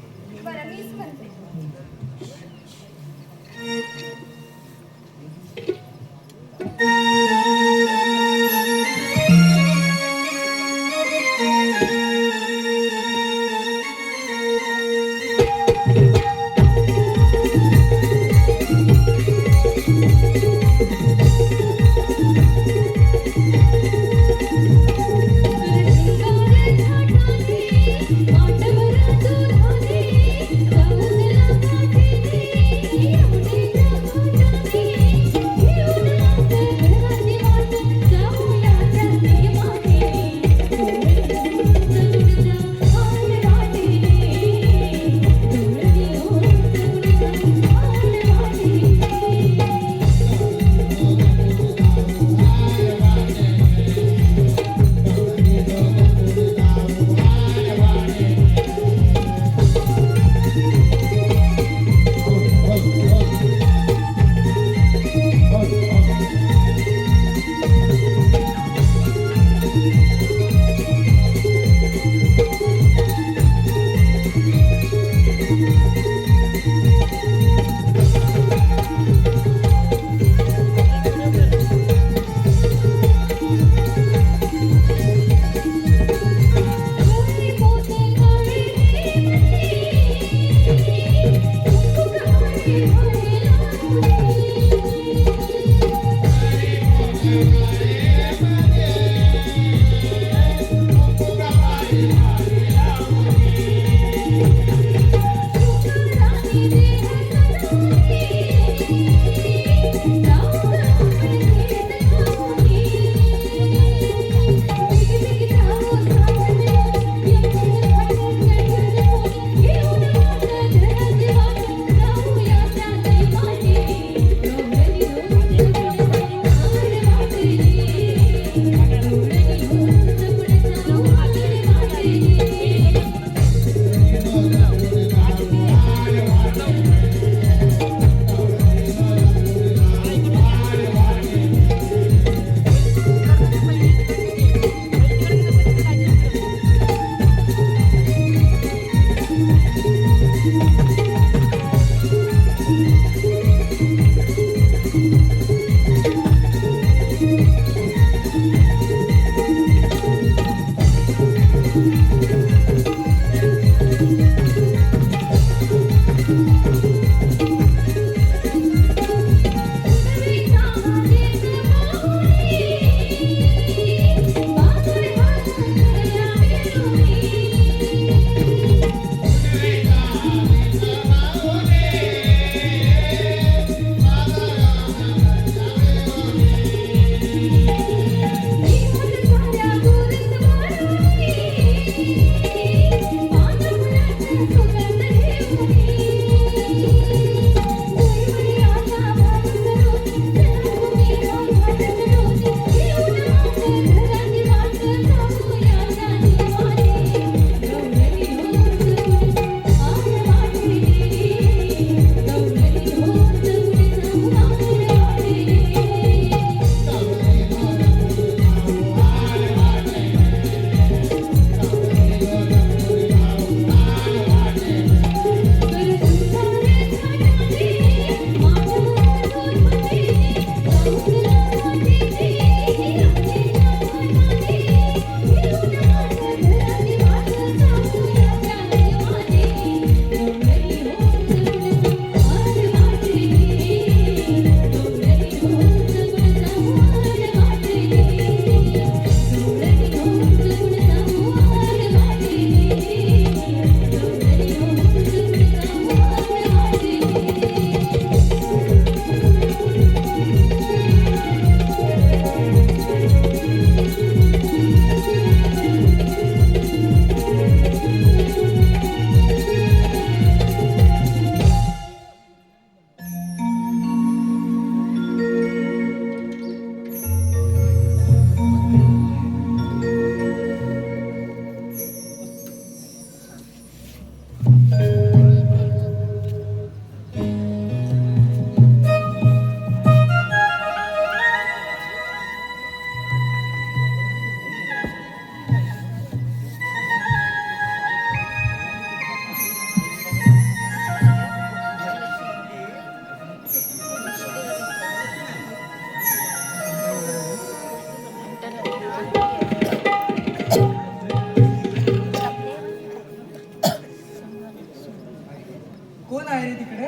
कोण आहे रे तिकडे?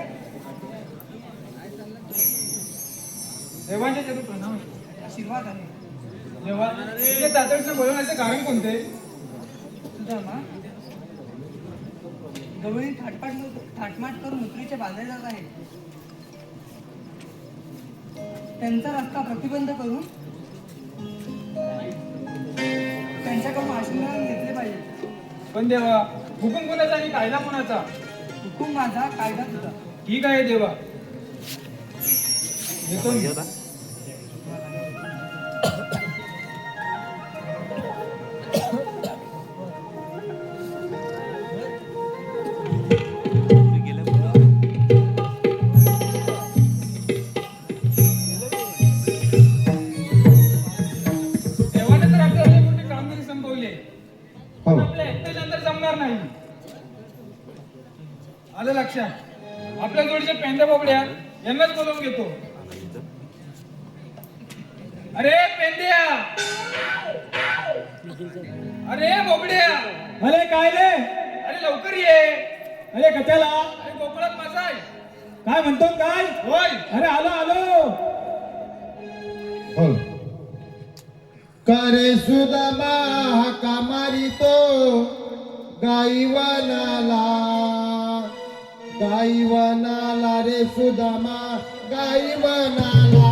देवांच्या चरणी प्रणाम. आशीर्वाद आहे. देवा तुझे तातडीने बोलवण्याचे कारण कोणते? सुदामा गवळी थाटमाट करून नोकरीच्या बाजारी जात आहे. त्यांचा रस्ता प्रतिबंध करून त्यांच्याकडून आशीर्वाद घेतले पाहिजे. पण देवा हुकूम कोणाचा आणि कायदा कोणाचा? हुकूम माझा, कायदा तुझा. ठीक आहे देवा, येतो मी. देवाने तर आपल्याला मोठी कामगिरी संपवली आहे. पण आपल्या एकट्याच्या जमणार नाही. आलं लक्षात? आपल्या जोडीच्या पेंद्या बोबड्या यांनाच बोलवून घेतो. अरे पेंद्या, अरे बोबड्या, अरे काय रे? अरे लवकर ये. अरे कशाला? अरे गोकुळात माझा आहे. काय म्हणतो काय? होय. अरे आलो आलो. बोल. करे सुदामा हाका मारितो गाईवनाला, गाईवनाला रे सुदामा गाईवनाला.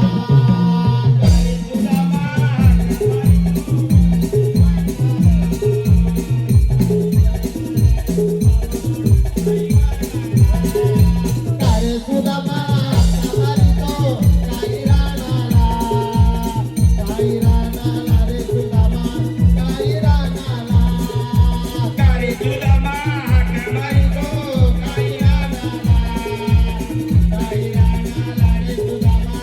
करे सुदामा हाका मारितो गाईरानाला, गाईरानाला रे सुदामा गाईरानाला. करे सुदामा हाका मारितो गाईरानाला, गाईरानाला रे सुदामा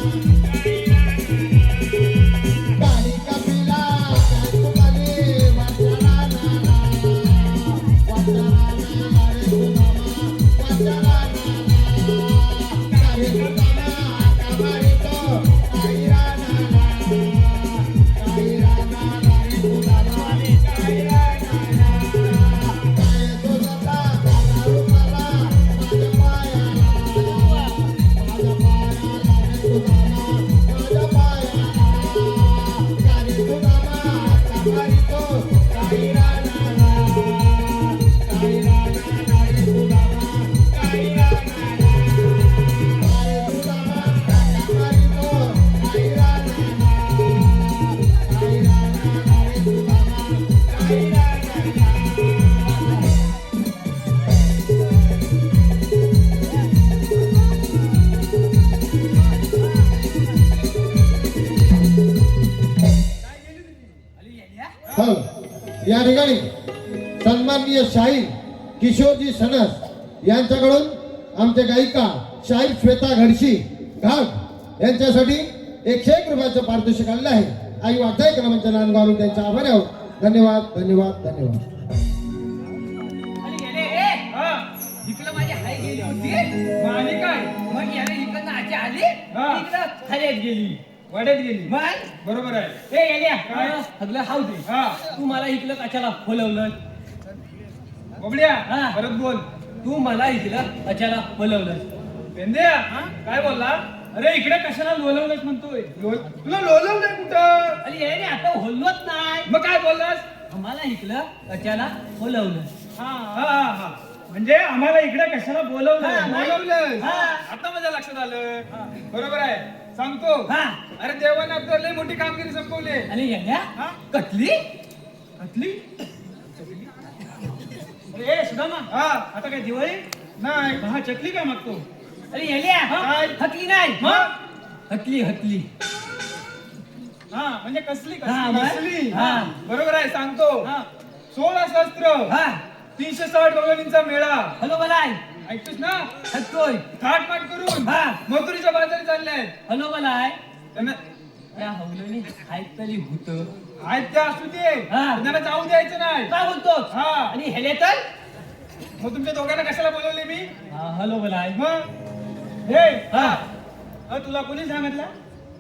या ठिकाणी सन्माननीय शाहीर किशोरजी सणस यांच्याकडून आमच्या गायिका शाहीर श्वेता घडशी घाट यांच्यासाठी 101 रुपयाचं पारितोषिक आलेलं आहे. आई वाटाय क्रमांच्या नांदगावरून त्यांच्या आभारी आहोत. धन्यवाद धन्यवाद धन्यवाद. आणि गेले ए हा इकडं माझी हाय गेली होती मग आणि काय मग याने इकडनं आजी आली हा. इकडं खाली गेली वाड्यात गेली मग बरोबर आहे. ए गेल्या काय? सगळं हाव दे हा तू मला इकडं कशाला बोलवलं बोबड्या हा. परत बोल. तू मला इकडं कशाला बोलवलं पेंद्या काय बोलला? अरे इकडे कशाला लोलवलंच म्हणतोय तुला लोलवलंय कुठं? आणि याने आता बोललोच नाही मग काय बोललास? आम्हाला इकडं कशाला बोलवलं हा हा हा म्हणजे आम्हाला इकडे कशाला बोलवलं? हा, नाही. बोलवलं हा. आता माझ्या लक्षात आलं. बरोबर आहे सांगतो. हा. अरे देवाने आपल्याला लई मोठी कामगिरी संपवली. आणि याने हा? कटली घातली? ए सुदामा हा आता काय दिवाळी नाही हा चकली काय मागतो अरे याल्या काय? हकली नाही मग? हकली हकली हा म्हणजे कसली हा, मग? कसली हा. बरोबर आहे सांगतो. हा 16 शस्त्र हा 360 गवळणींचा मेळा हॅलो बलाय ऐकतोस ना? हक्कोय थाटमाट करून हा. मथुरीच्या बाजारी चालले हॅलो बलाय त्यांना या हवलनी ऐकतली होत आहेत त्या असू दे हा. पण त्यांना जाऊ द्यायचं नाही. काय बोलतो हा. आणि हेले तर मग तुमच्या दोघांना कशाला बोलवले मी? हॅलो बलाय मग हे हा तुला कोणी सांगितलं?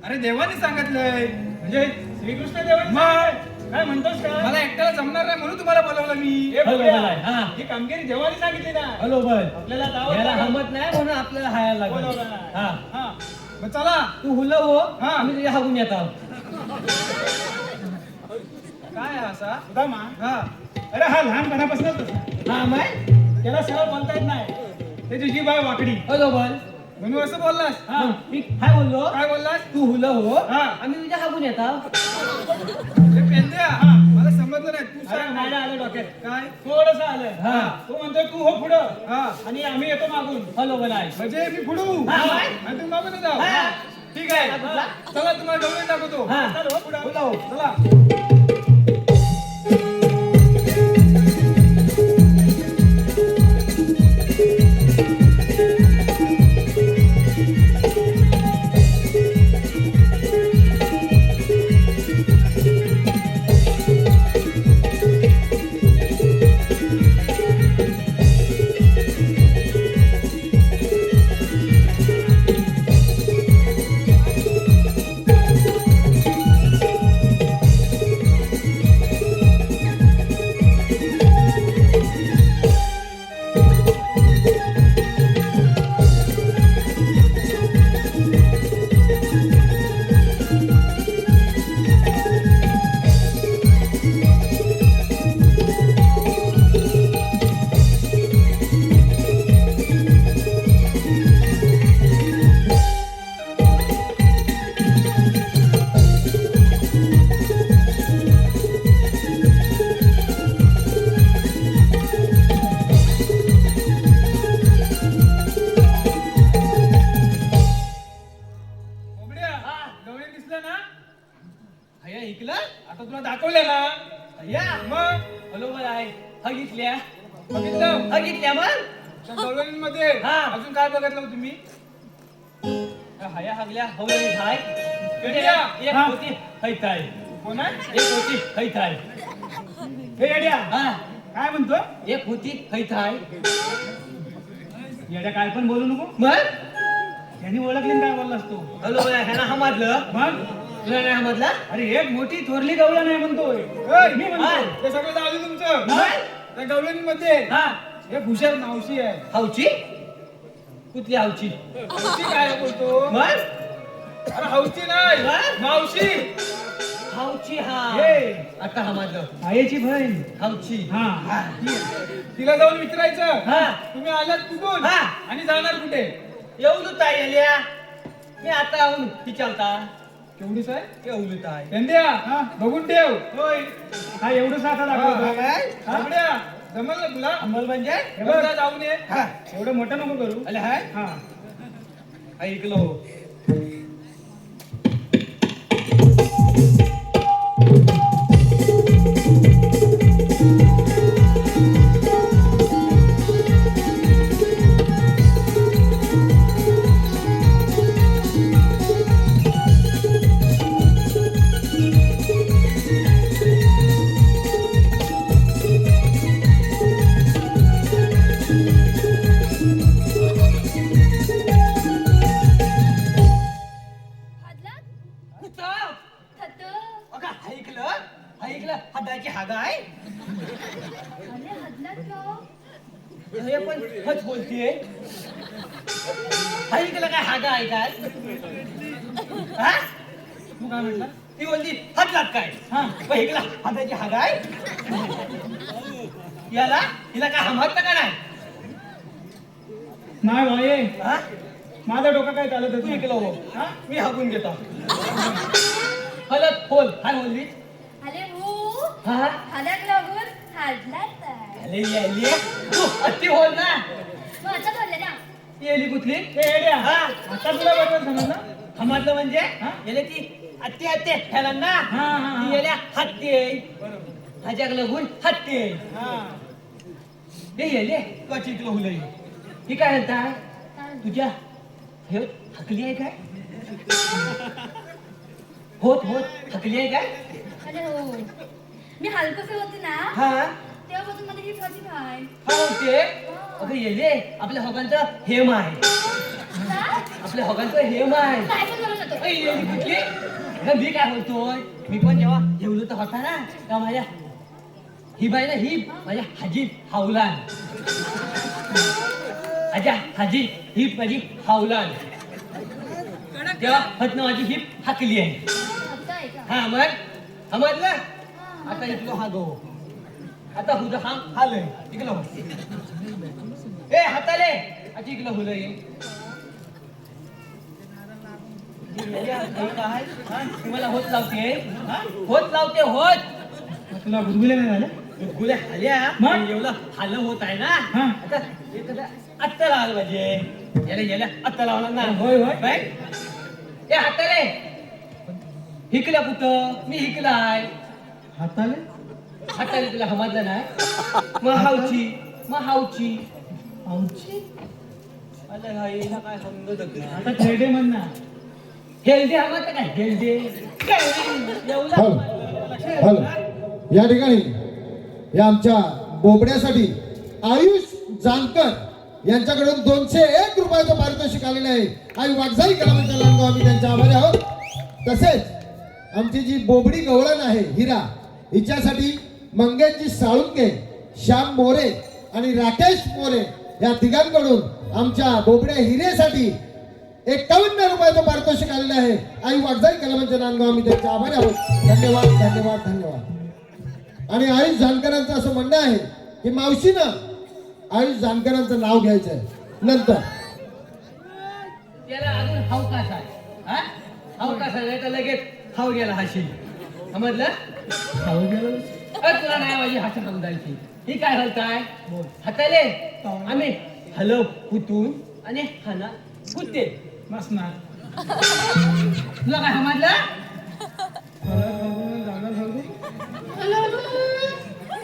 अरे देवाने सांगितलंय. म्हणजे श्रीकृष्ण देवाने मग काय म्हणतोस का? मला एकट्याला जमणार नाही म्हणून तुम्हाला बोलवलं मी. हॅलो बलाय हा ही कामगिरी देवाने सांगितली ना. हॅलो बल आपल्याला दावत याला लागेल. हमत नाही म्हणून आपल्याला हायला बोलवलं लागलं नाही. हा हा मग चला तू हुल हो हा. आम्ही तुझ्या हागून येत आहोत काय असा सुदामा? हा अरे हा लहानपणापासूनच तसा. हा माय त्याला सरळ बोलता येत नाही. त्याची जी बाय वाकडी हॅलो बल म्हणून असं बोललास. हा मी काय बोललो काय बोललास? तू हुल हो हा. आम्ही तुझ्या हागून येत आहोत अरे पेंद्या मला समजलं नाही तू अरे सांग. माझ्या आलं डोक्यात काय थोडस आलं. हा. तो म्हणतोय तू हो पुढं हा आणि आम्ही येतो मागून. हॅलो बलाय म्हणजे मी पुढू हा. आणि तुम्ही मागून जाऊ. हा. ठीक आहे हा. चला तुम्हाला डोळे दाखवतो. हा. चल हो पुढं. चला बोबड्या, डोळे दिसले ना? अय्या ऐकलं आता तुला दाखवले ना. अय्या मग हॅलो बलाय हगितल्या बघितलं हगितल्या मग त्या डोळ्यांमध्ये हा. अजून काय बघितलं हो तुम्ही? हया हागल्या हवलनी हाय पेंड्या. एक हा. होती हैताय कोण आहे? एक होती हैताय हे येड्या हा काय म्हणतो? एक होती हैताय येड्या काय पण बोलू नको. मग त्यांनी ओळखली काय बोललास तू? हॅलो बलाय ह्यानं हमादलं मग तुला नाही हमादला अरे एक मोठी थोरली गवळण नाही म्हणतोय. मी हा. म्हणतो ते सगळं जाऊ दे तुमचं. नाही. त्या गवळणीमध्ये हा एक हुशार मावशी आहे. हावची कुठली हावची मावशी काय बोलतो? मग अरे हौशी नाही मग? मावशी. हावची हा हे. आता हमादलं आईची बहीण. हावची हा तिला जाऊन विचारायचं हा. तुम्ही आलात कुठून हा. आणि जाणार कुठे? येऊलू ताई आल्या मी आता आऊन विचारता केवढीच आहे? येऊलू ताई पेंद्या बघून ठेव. होय हा एवढं साठा दाखवतो. काय? पेंद्या, जमल ना तुला? अंमल म्हणजे हे बघ, जा जाऊन ये. हा. एवढं मोठं नको करू. अले हाय हा ऐकलो हे पण हच बोलतीये हा इकडे काय हागा आहे काय हा तू काय म्हटलं ती बोलली हातलात काय हा मग इकडला हाताची हागा आहे याला हिला काय हमत का नाही नाही भाई हा माझं डोकं काय चालत तू होतं? इकडं हो हा? मी हाकून घेतो हलत खोल काय बोलली आले हो हा हाल्याक लागून हाडलात अरे यायली तू अति बोल ना मग आता बोलले ना येली कुठली ए, एड्या, हा आता तुला बरोबर समजलं हमतलं म्हणजे हा? याला ती अति हत्ते ह्याला ना हा, हा, हा. ती याला हत्ते हाज्याक लागून हत्ते हा हे येले कचिक हुलई ही काय म्हणता तुझ्या हे हकली आहे काय होत होत हकली आहे काय अरे हो मी हलकसे होते ना हा तेव्हापासून मध्ये ही होती काय हा होते अगं येले आपल्या होगांचं हेम आहे काय आपल्या होगांचं हेम आहे काय पण बोलत होतो अय, येली कुठली अगं, मी काय बोलतोय मी पण जेव्हा जेवलो तर होता ना तेव्हा माझ्या ही बाई ना ही माझ्या हाजी हावलान माझ्या हाजी ही माझी हावलान तेव्हा हतनं माझी ही हाकली आहे आता आहे का हा मग समजलं आता इथलो हा गो आता हुजा हा हालय इकलो ए हाताले आता इकलो हुलय काय तुम्हाला होत लावते हा? होत लावते होत तुला गुदगुले नाही झाले गुदगुल्या हाल्या मग? एवढं हालं होत आहे ना हा. आता एखादा आत्ता लावायला पाहिजे याला याला आत्ता लावणार ना होय, होय. बाय ए हाताले हिकल्या कुठं मी हिकलाय हाताले हाताले तुला समजलं नाही मग हावची आऊची अरे हाईला काय समजत नाही आता थेडे म्हण ना हेल्दी समजतं काय हेल्दी एवढं हॅलो या ठिकाणी या आमच्या बोबड्यासाठी आयुष जानकर यांच्याकडून 201 रुपयाचं पारितोषिक आलेलं आहे आई वागजाई कलावंत लांडगाव आम्ही त्यांच्या आभारी आहोत तसेच आमची जी बोबडी गवळण आहे हिरा हिच्यासाठी मंगेशजी साळुंके श्याम मोरे आणि राकेश मोरे या तिघांकडून आमच्या बोबड्या हिरेसाठी 51 रुपयाचं पारितोषिक आलेलं आहे आई वागजाई कलावंत लांडगाव आम्ही त्यांच्या आभारी आहोत धन्यवाद धन्यवाद धन्यवाद आणि आयुष जानकरांचं असं म्हणणं आहे की मावशीनं आयुष जानकरांचं नाव घ्यायचं आहे नंतर त्याला अजून हावकाश आहे हा हावकाश आहे तर लगेच हाव गेला हाशी समजलं तुला नाही माझी हात समजायची ही काय हलताय हाताले आम्ही हलव कुतून आणि हाना कुते नसणार तुला काय समजलं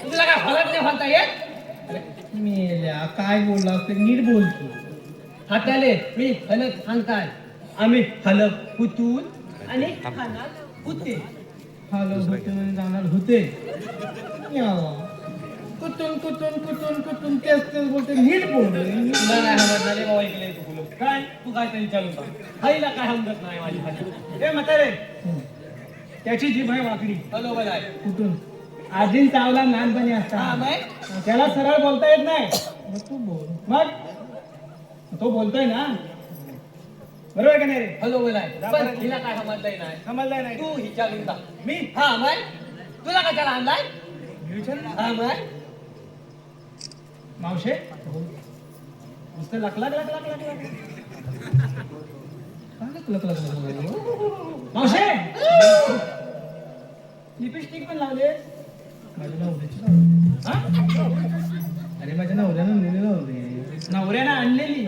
तुला काय फरक नाही म्हणता येत मेल्या काय बोलला ते नीट बोलतो हाताले मी हलत सांगताय आम्ही हलव कुतून आणि खाना कुते हॅलो होते म्हणजे जाणार होते यावा. कुठून कुठून कुठून कुठून तेच तेच बोलते नीट बोल तुला नाही समजणार रे बाबा ऐकलंय तू बोलू काय तू काय तरी विचारून टाक आईला काय समजत नाही माझी हाती ए म्हातारे त्याची जीभ आहे वाकडी बरोबर आहे कुठून आजीन चावला लहानपणी हा असता मग त्याला सरळ बोलता येत नाही मग तू बोल मग तो बोलतोय ना बरोबर का नाही रे बरोबर आहे पण हिला काय समजलंय नाही समजलाय नाही तू विचारून टाक मी हा मग तुला काय त्याला आणलाय हा मग मावशे नुसतं लक लक लक लक लक लक काय लक लक लक लक मावशे लिपस्टिक पण लावले माझ्या नवऱ्याची लावली. हा? अरे माझ्या नवऱ्यानं नेलेलं होते नवऱ्यानं आणलेली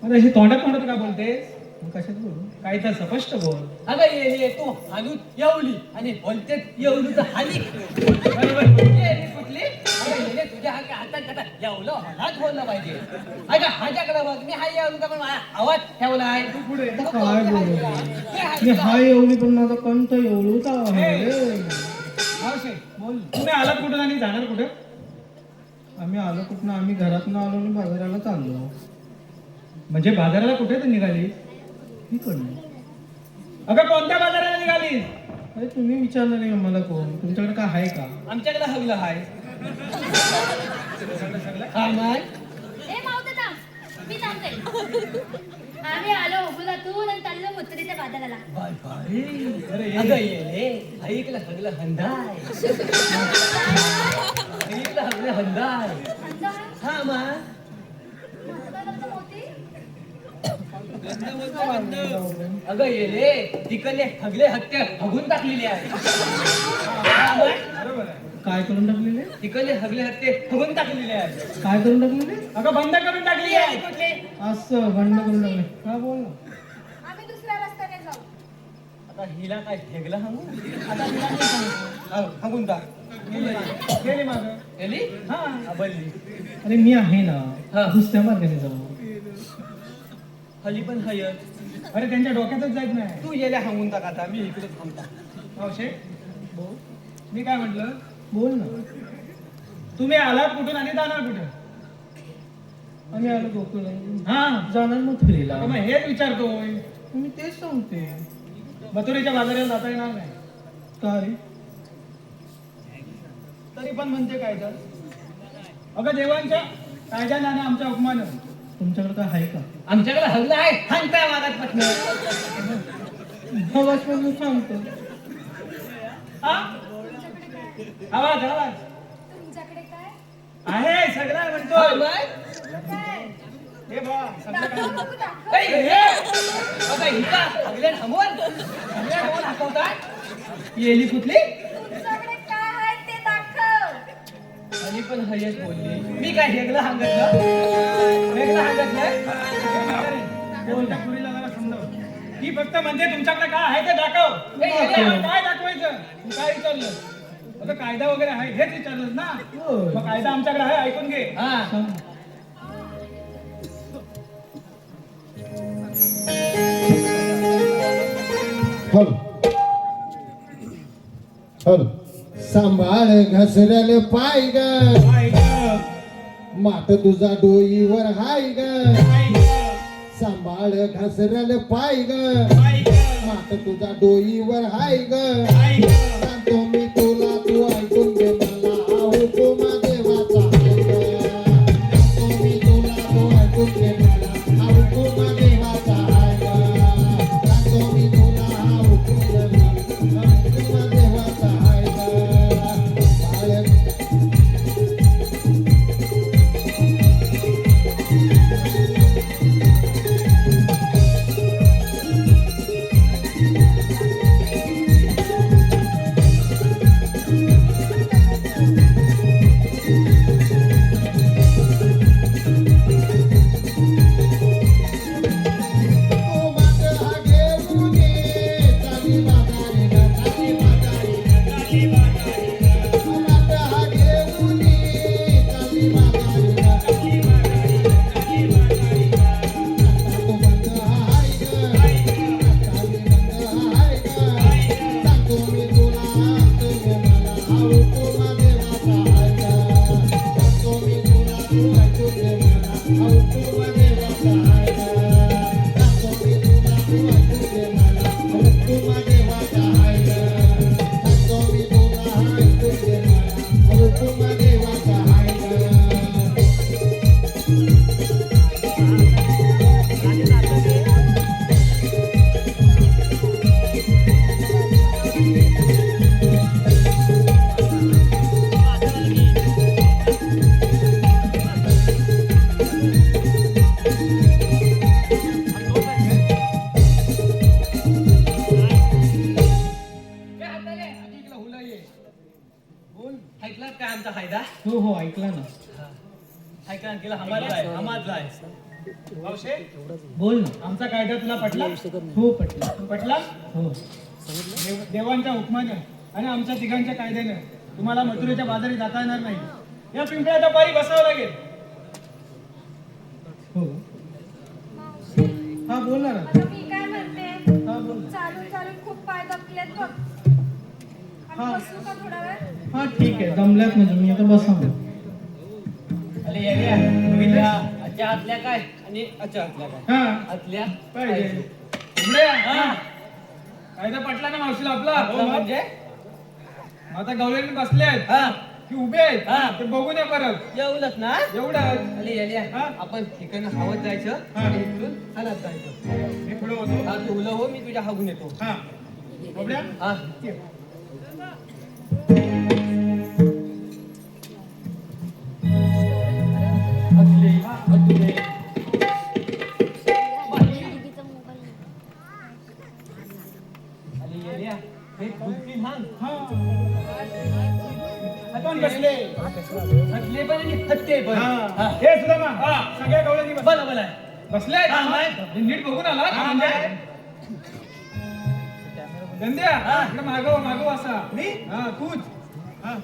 मग अशी तोंडात तोंडात का बोलतेस मग कशात बोलू काही तर स्पष्ट बोल अगं ये तू हालून येवली आणि बोलते येवली तर हाली बरोबर ये कुठली अगं ये तुझ्या हातात हातात येवलं मलाच बोललं पाहिजे अगं हाच्याकडे बघ मी हा येवली पण माझा आवाज ठेवला आहे तू पुढे काय बोलू मी हा एवढी पण माझा कंठ एवढूच आहे मावशी बोल तुम्ही आलात कुठं आणि जाणार कुठं आम्ही आलो कुठं आम्ही घरातून आलो आणि बाजाराला चाललो म्हणजे बाजाराला कुठे तर निघाली इकडनं अगं कोणत्या बाजाराला निघाली अरे तुम्ही विचारलं नाही मला कोण तुमच्याकडे काय आहे का आमच्याकडे हवलं आहे तुमच्याकडे सगळं हा मग ए मावते थांब मी थांबते आम्ही आलो उगुलातून आणि चाललो मुत्रीच्या बाजाराला अगं येले ऐकलं सगळं हंदाय ऐकलं सगळं हंदाय अंदा हा मग मस्त मोती अगं येले तिकडले सगळे हत्या हगून टाकलेले आहे हा मग? बरोबर आहे काय करून टाकलेले तिकडले सगळे हत्ते हगून टाकलेले आहे काय करून टाकलेले अगं बंद करून टाकली आहे कुठले असं बंड करून टाकले काय बोल ना आम्ही दुसऱ्या रस्त्याने जाऊ आता हिला काय ठेगला हंगू आता हिला नाही सांगू हगून टाक गेली मागं गेली हा बल्ली अरे मी आहे ना हा. दुसऱ्या मार्गाने जाऊ हली पण हयत अरे त्यांच्या डोक्यातच जायत नाही तू येल्या हंगून टाक आता मी इकडे थांबता मावशे मी काय म्हटलं बोल ना तुम्ही आलात कुठून आणि जाणार कुठं आम्ही आलो गोकुळ हा जाणार मथुरेला मग हेच विचारतोय मी तेच सांगते मथुरेच्या बाजाराला जाता येणार नाही काय तरी पण म्हणते काय तर अगं देवांच्या कायद्याने आणि आमच्या हुकमानं तुमच्याकडे काय आहे का आमच्याकडे हल्ला आहे सांगताय मागात पटन आवाज म्हणून सांगतो हा? आवाज आवाज तुमच्याकडे काय आहे सगळं हा म्हणतो मग? काय हे बा सगळं दाखव काय बघू दाखव ऐ, हे! बघा, हिचा सगळे थांबवून. सगळे कोण हसवतात? येली कुठली तुमच्याकडे काय आहे ते दाखव आणि पण हयच बोलली मी काय हेगला सांगितलं वेगळं सांगितलं बोलता पुरीला जरा समजाव ती फक्त म्हणते तुमच्याकडे काय आहे ते दाखव ए, येले. काय दाखवायचं तू काय विचारलं आता कायदा वगैरे आहे हेच विचारलंस ना होय. मग कायदा आमच्याकडे आहे ऐकून घे हा सांग. हल हल सांभाळ घसरल पाय ग मात तुझा डोईवर हाय ग सांभाळ घसरल पाय ग मात तुझा डोईवर हाय ग सांगतो मी तुला तू ऐकून घे मला हा हुकुम देवाचा हाय ग सांगतो मी तुला तू ऐकून घे मला हा हुकुम देवाचा हाय ग सांगतो मी तुला हा हुकुम देवाचा हाय ग बाळ ऐकलात काय आमचा फायदा हो हो ऐकला ना ऐकला केला हमादला आहे मावशे बोल ना आमचा कायदा तुला पटला हो पटलं पटला हो देवांच्या हुकमानं आणि आमच्या तिघांच्या कायद्यानं तुम्हाला मथुरेच्या बाजारी जाता येणार नाही या पिंपळ्याच्या पारी बसावं लागेल हो हा बोल ना रा. आता मी काय म्हणते हा बोल चालून चालून खूप पाय दपलेत बघ हा. आम्ही बसू का थोडा वेळ हा ठीक आहे जमल्यात म्हणजे मी आता बसा अरे येड्या, बघितल्या आजच्या आतल्या काय आणि आजच्या आतल्या काय हा आतल्या पाहिजे उघडे हा कायदा पटला ना मावशीला आपला आपलं म्हणजे आता गवलेने बसले आहेत हा की उभे आहेत हा. ते बघून या परत येऊनच ना एवढं अरे याल्या हा. आपण इकडनं हवत जायचं हा. आणि इकडून हालत जायचं मी पुढे होतो हा तू उलं हो मी तुझ्या हागून येतो हा बबड्या हा असले अतुले अरे याल्या हे खुलती सांग आपण बसले हसले पण आणि हत्ते पण हा. हे सुद्धा सगळ्या गवळ्यांनी बोला बोला बसले हा, माहित. नीट बघून आला हा, म्हणजे गंद्या इकडे मागव असा मी? हा तूच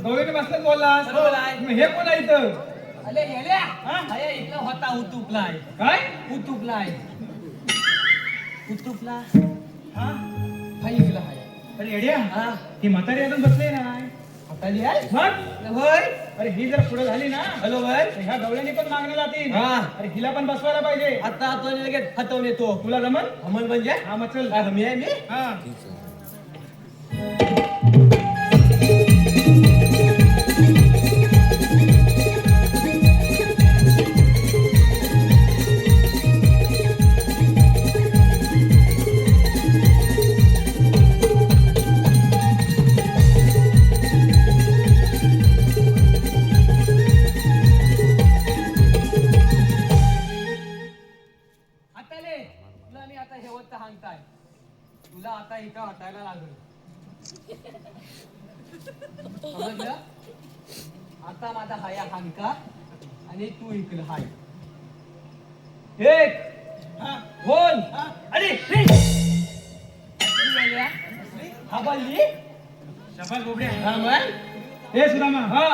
गवळीने बसलाच बोललास बरोबर आहे. मग हे कोण आहे इथं अरे याल्या अरे इथला होता उतुपलाय काय उतुपलाय उतुपला हा हाय इकला हाय अरे येड्या हा ही म्हातारी अजून बसले ना हाताली आहे मग होय अरे ही जर पुढे झाली ना हॅलो होय तर ह्या गवळ्यांनी पण मागणं जातील हा. अरे हिला पण बसवायला पाहिजे आता आपण लगेच हातवून येतो तुला जमल हमन म्हणजे हा मग चल काय हमी आहे मी हा हाताले तुला मी आता हेवत सांगताय तुला आता इथं हटायला लागल समजलं आता माझा हाया हांका आणि तू इकडं हाय एक दोन अरे हा बोलली शबास बोबड्या हा मग हे सुदामा हा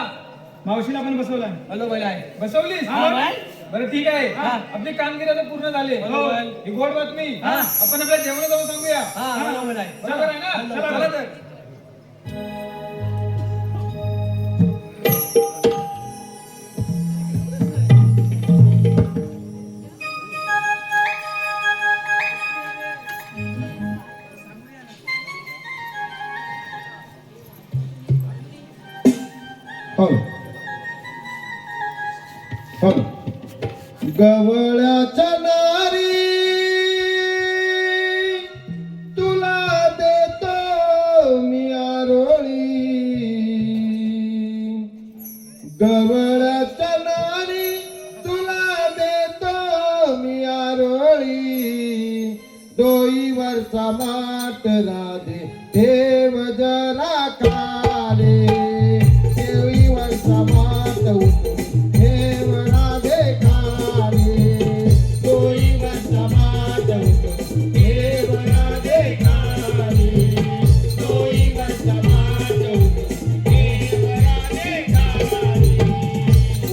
मावशीला पण बसवलाय हॅलो बोलाय बसवलीस हा, बाय. बरं ठीक आहे हा. आपली कामगिरी आता पूर्ण झाली बरोबर. ही गोड बातमी हा. आपण आपल्या जेवण जाऊन सांगूया हा, बरोबर आहे. बरोबर आहे ना चला, चला चला. तर गवळ्याच्या नारी तुला देतो मी आरोळी गवळ्याच्या नारी तुला देतो मी आरोळी डोईवरचा माट राधे देव जरा काले देवीवरचा माट उतरून देव राधे काले डोईवरचा माट उतरून देव राधे काले डोईवरचा माट उतरून देव राधे काले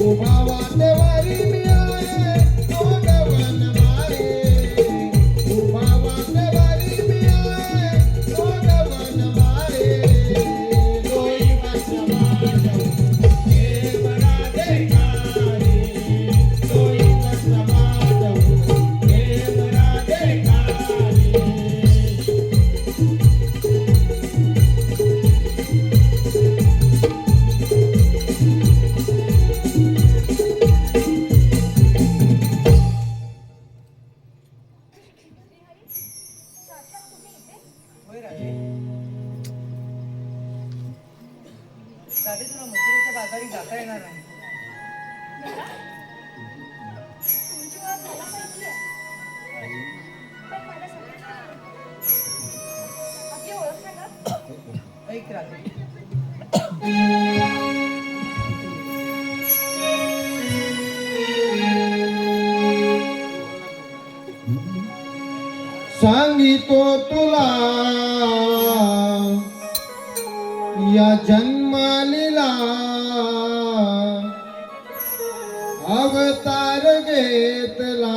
उभा वाटेवारी मी आहे तो गवन मारे उभा वाटेवारी मी आहे तो गवन मारे डोईवरचा माट उतरून देव राधे काले डोईवरचा माट उतरून देव राधे काले होय राधे राधे तुला मथुरेच्या बाजारी जाता येणार नाही तुमची ओळख मला माहिती आहे पण मला आपली ओळख सांगा ऐक राधे सांगितो तुला या जन्मलीला अवतार घेतला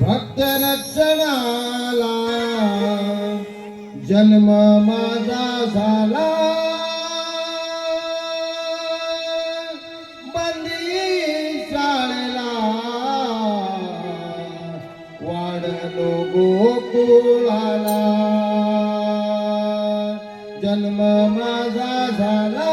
भक्त रक्षणाला जन्म माझा झाला बंदी शाळेला वाढलो गोकुळाला जन्म माझा झाला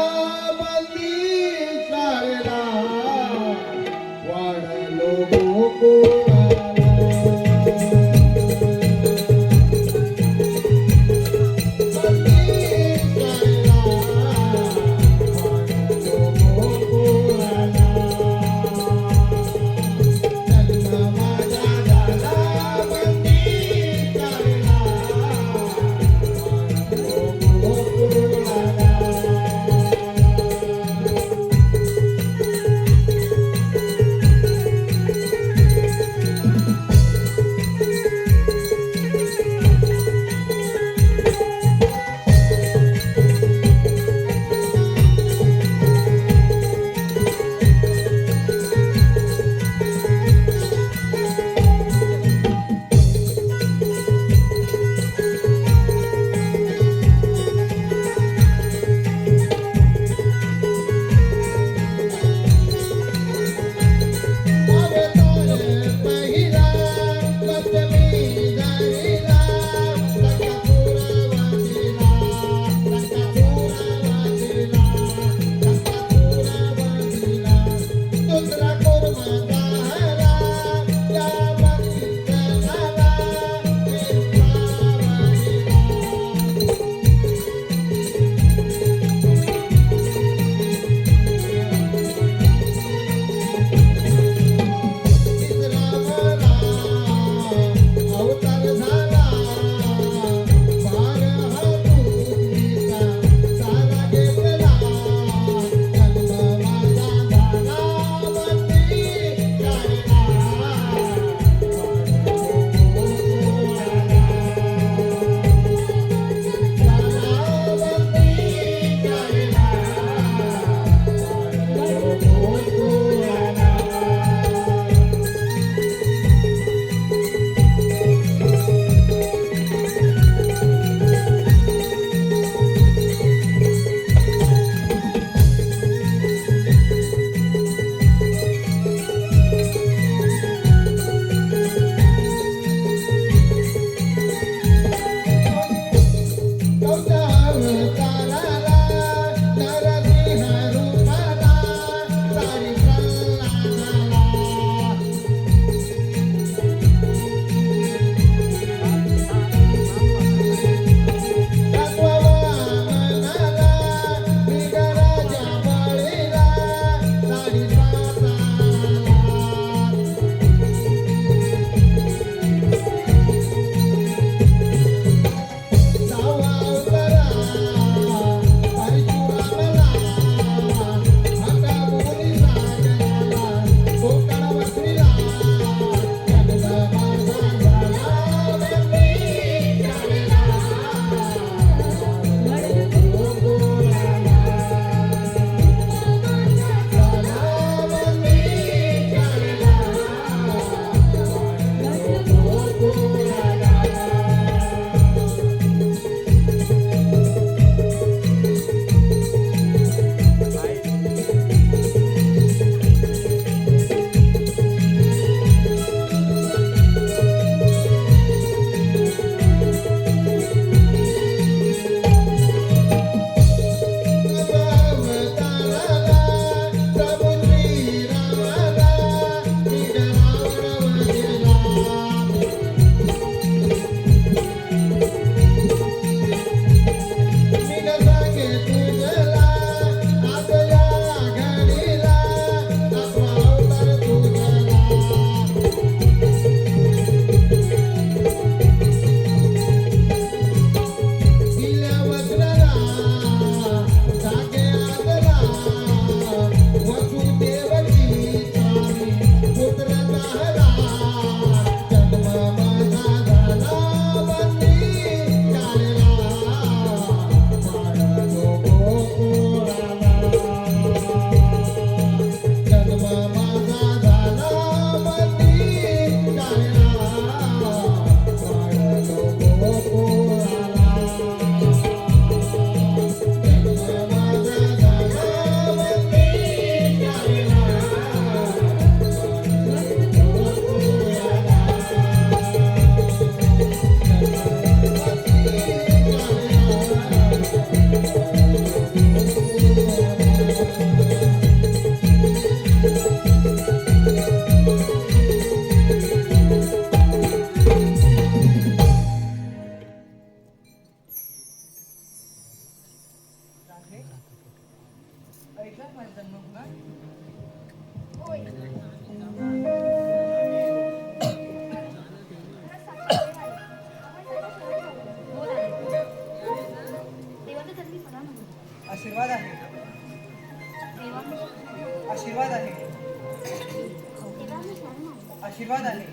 आशीर्वाद आले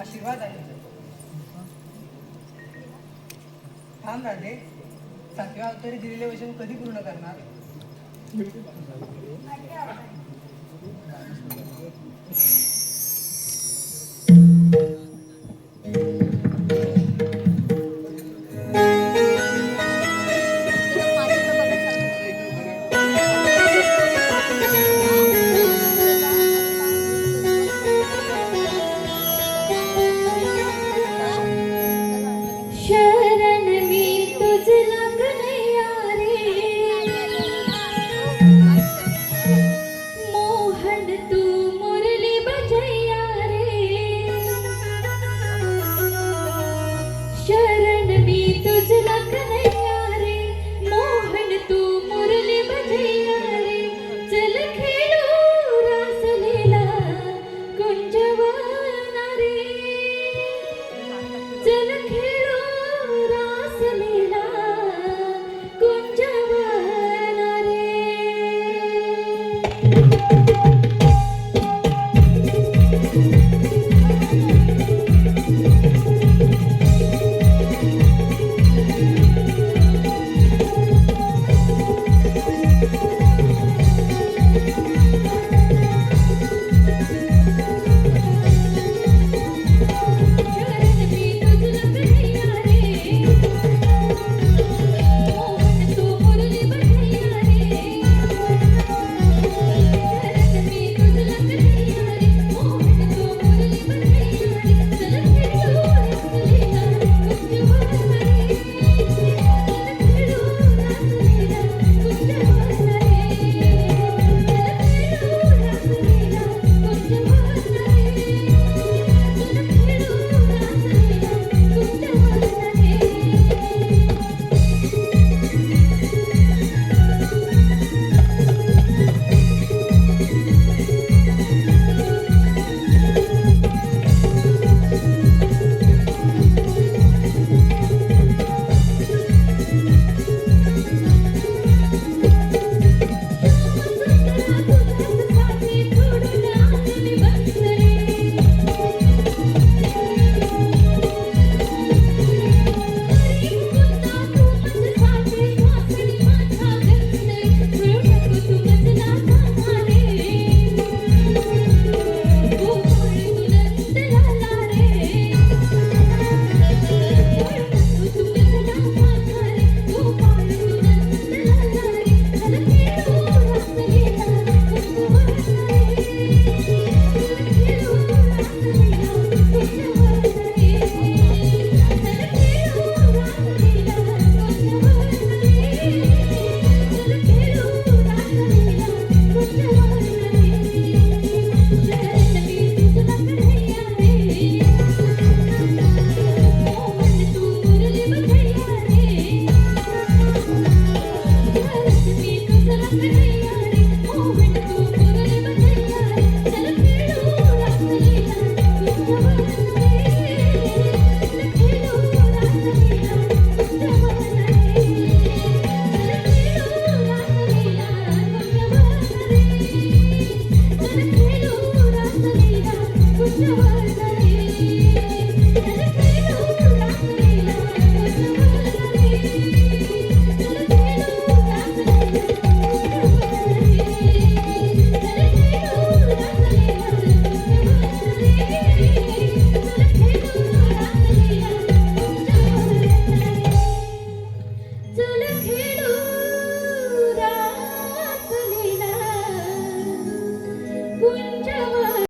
आशीर्वाद आले थांब राधे 7व्या अवतारी दिलेले वचन कधी पूर्ण करणार